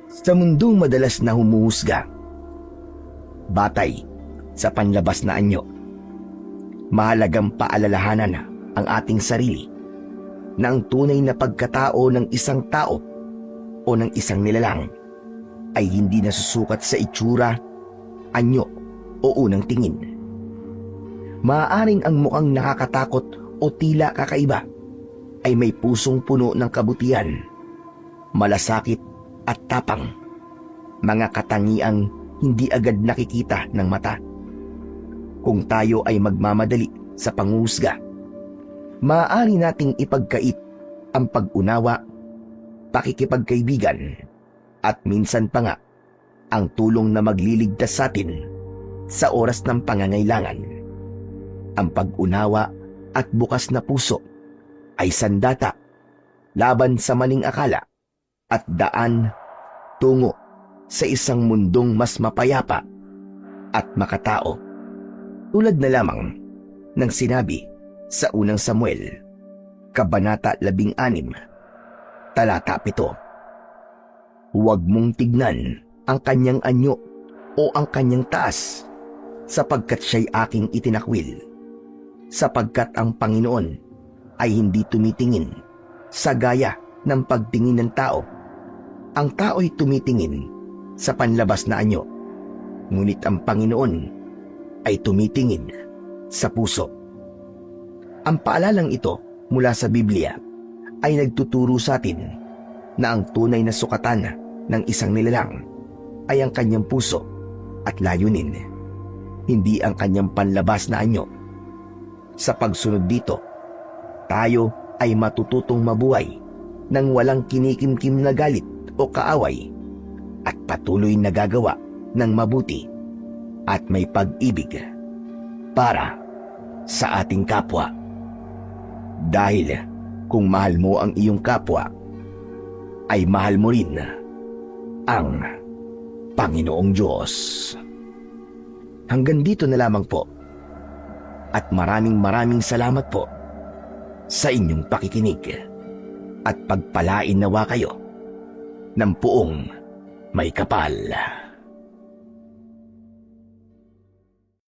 Sa mundong madalas na humuhusga, batay sa panlabas na anyo, mahalagang paalalahanan ang ating sarili na ang tunay na pagkatao ng isang tao o ng isang nilalang ay hindi nasusukat sa itsura, anyo o unang tingin. Maaaring ang mukhang nakakatakot o tila kakaiba ay may pusong puno ng kabutihan, malasakit at tapang, mga katangiang hindi agad nakikita ng mata. Kung tayo ay magmamadali sa panghusga, maaari nating ipagkait ang pag-unawa, pakikipagkaibigan, at minsan pa nga ang tulong na magliligtas sa atin sa oras ng pangangailangan. Ang pag-unawa at bukas na puso ay sandata laban sa maling akala at daan tungo sa isang mundong mas mapayapa at makatao. Tulad na lamang ng sinabi sa unang Samuel, Kabanata 16, Talata 7. Huwag mong tignan ang kanyang anyo o ang kanyang taas, sapagkat siya'y aking itinakwil. Sapagkat ang Panginoon ay hindi tumitingin sa gaya ng pagtingin ng tao. Ang tao'y tumitingin sa panlabas na anyo, ngunit ang Panginoon ay tumitingin sa puso. Ang paalalang ito mula sa Biblia ay nagtuturo sa atin na ang tunay na sukatan ng isang nilalang ay ang kanyang puso at layunin, hindi ang kanyang panlabas na anyo. Sa pagsunod dito, tayo ay matututong mabuhay nang walang kinikimkim na galit o kaaway at patuloy na gagawa ng mabuti at may pag-ibig para sa ating kapwa. Dahil kung mahal mo ang iyong kapwa, ay mahal mo rin ang Panginoong Diyos. Hanggang dito na lamang po, at maraming salamat po sa inyong pakikinig, at pagpalain nawa kayo ng puong may kapal.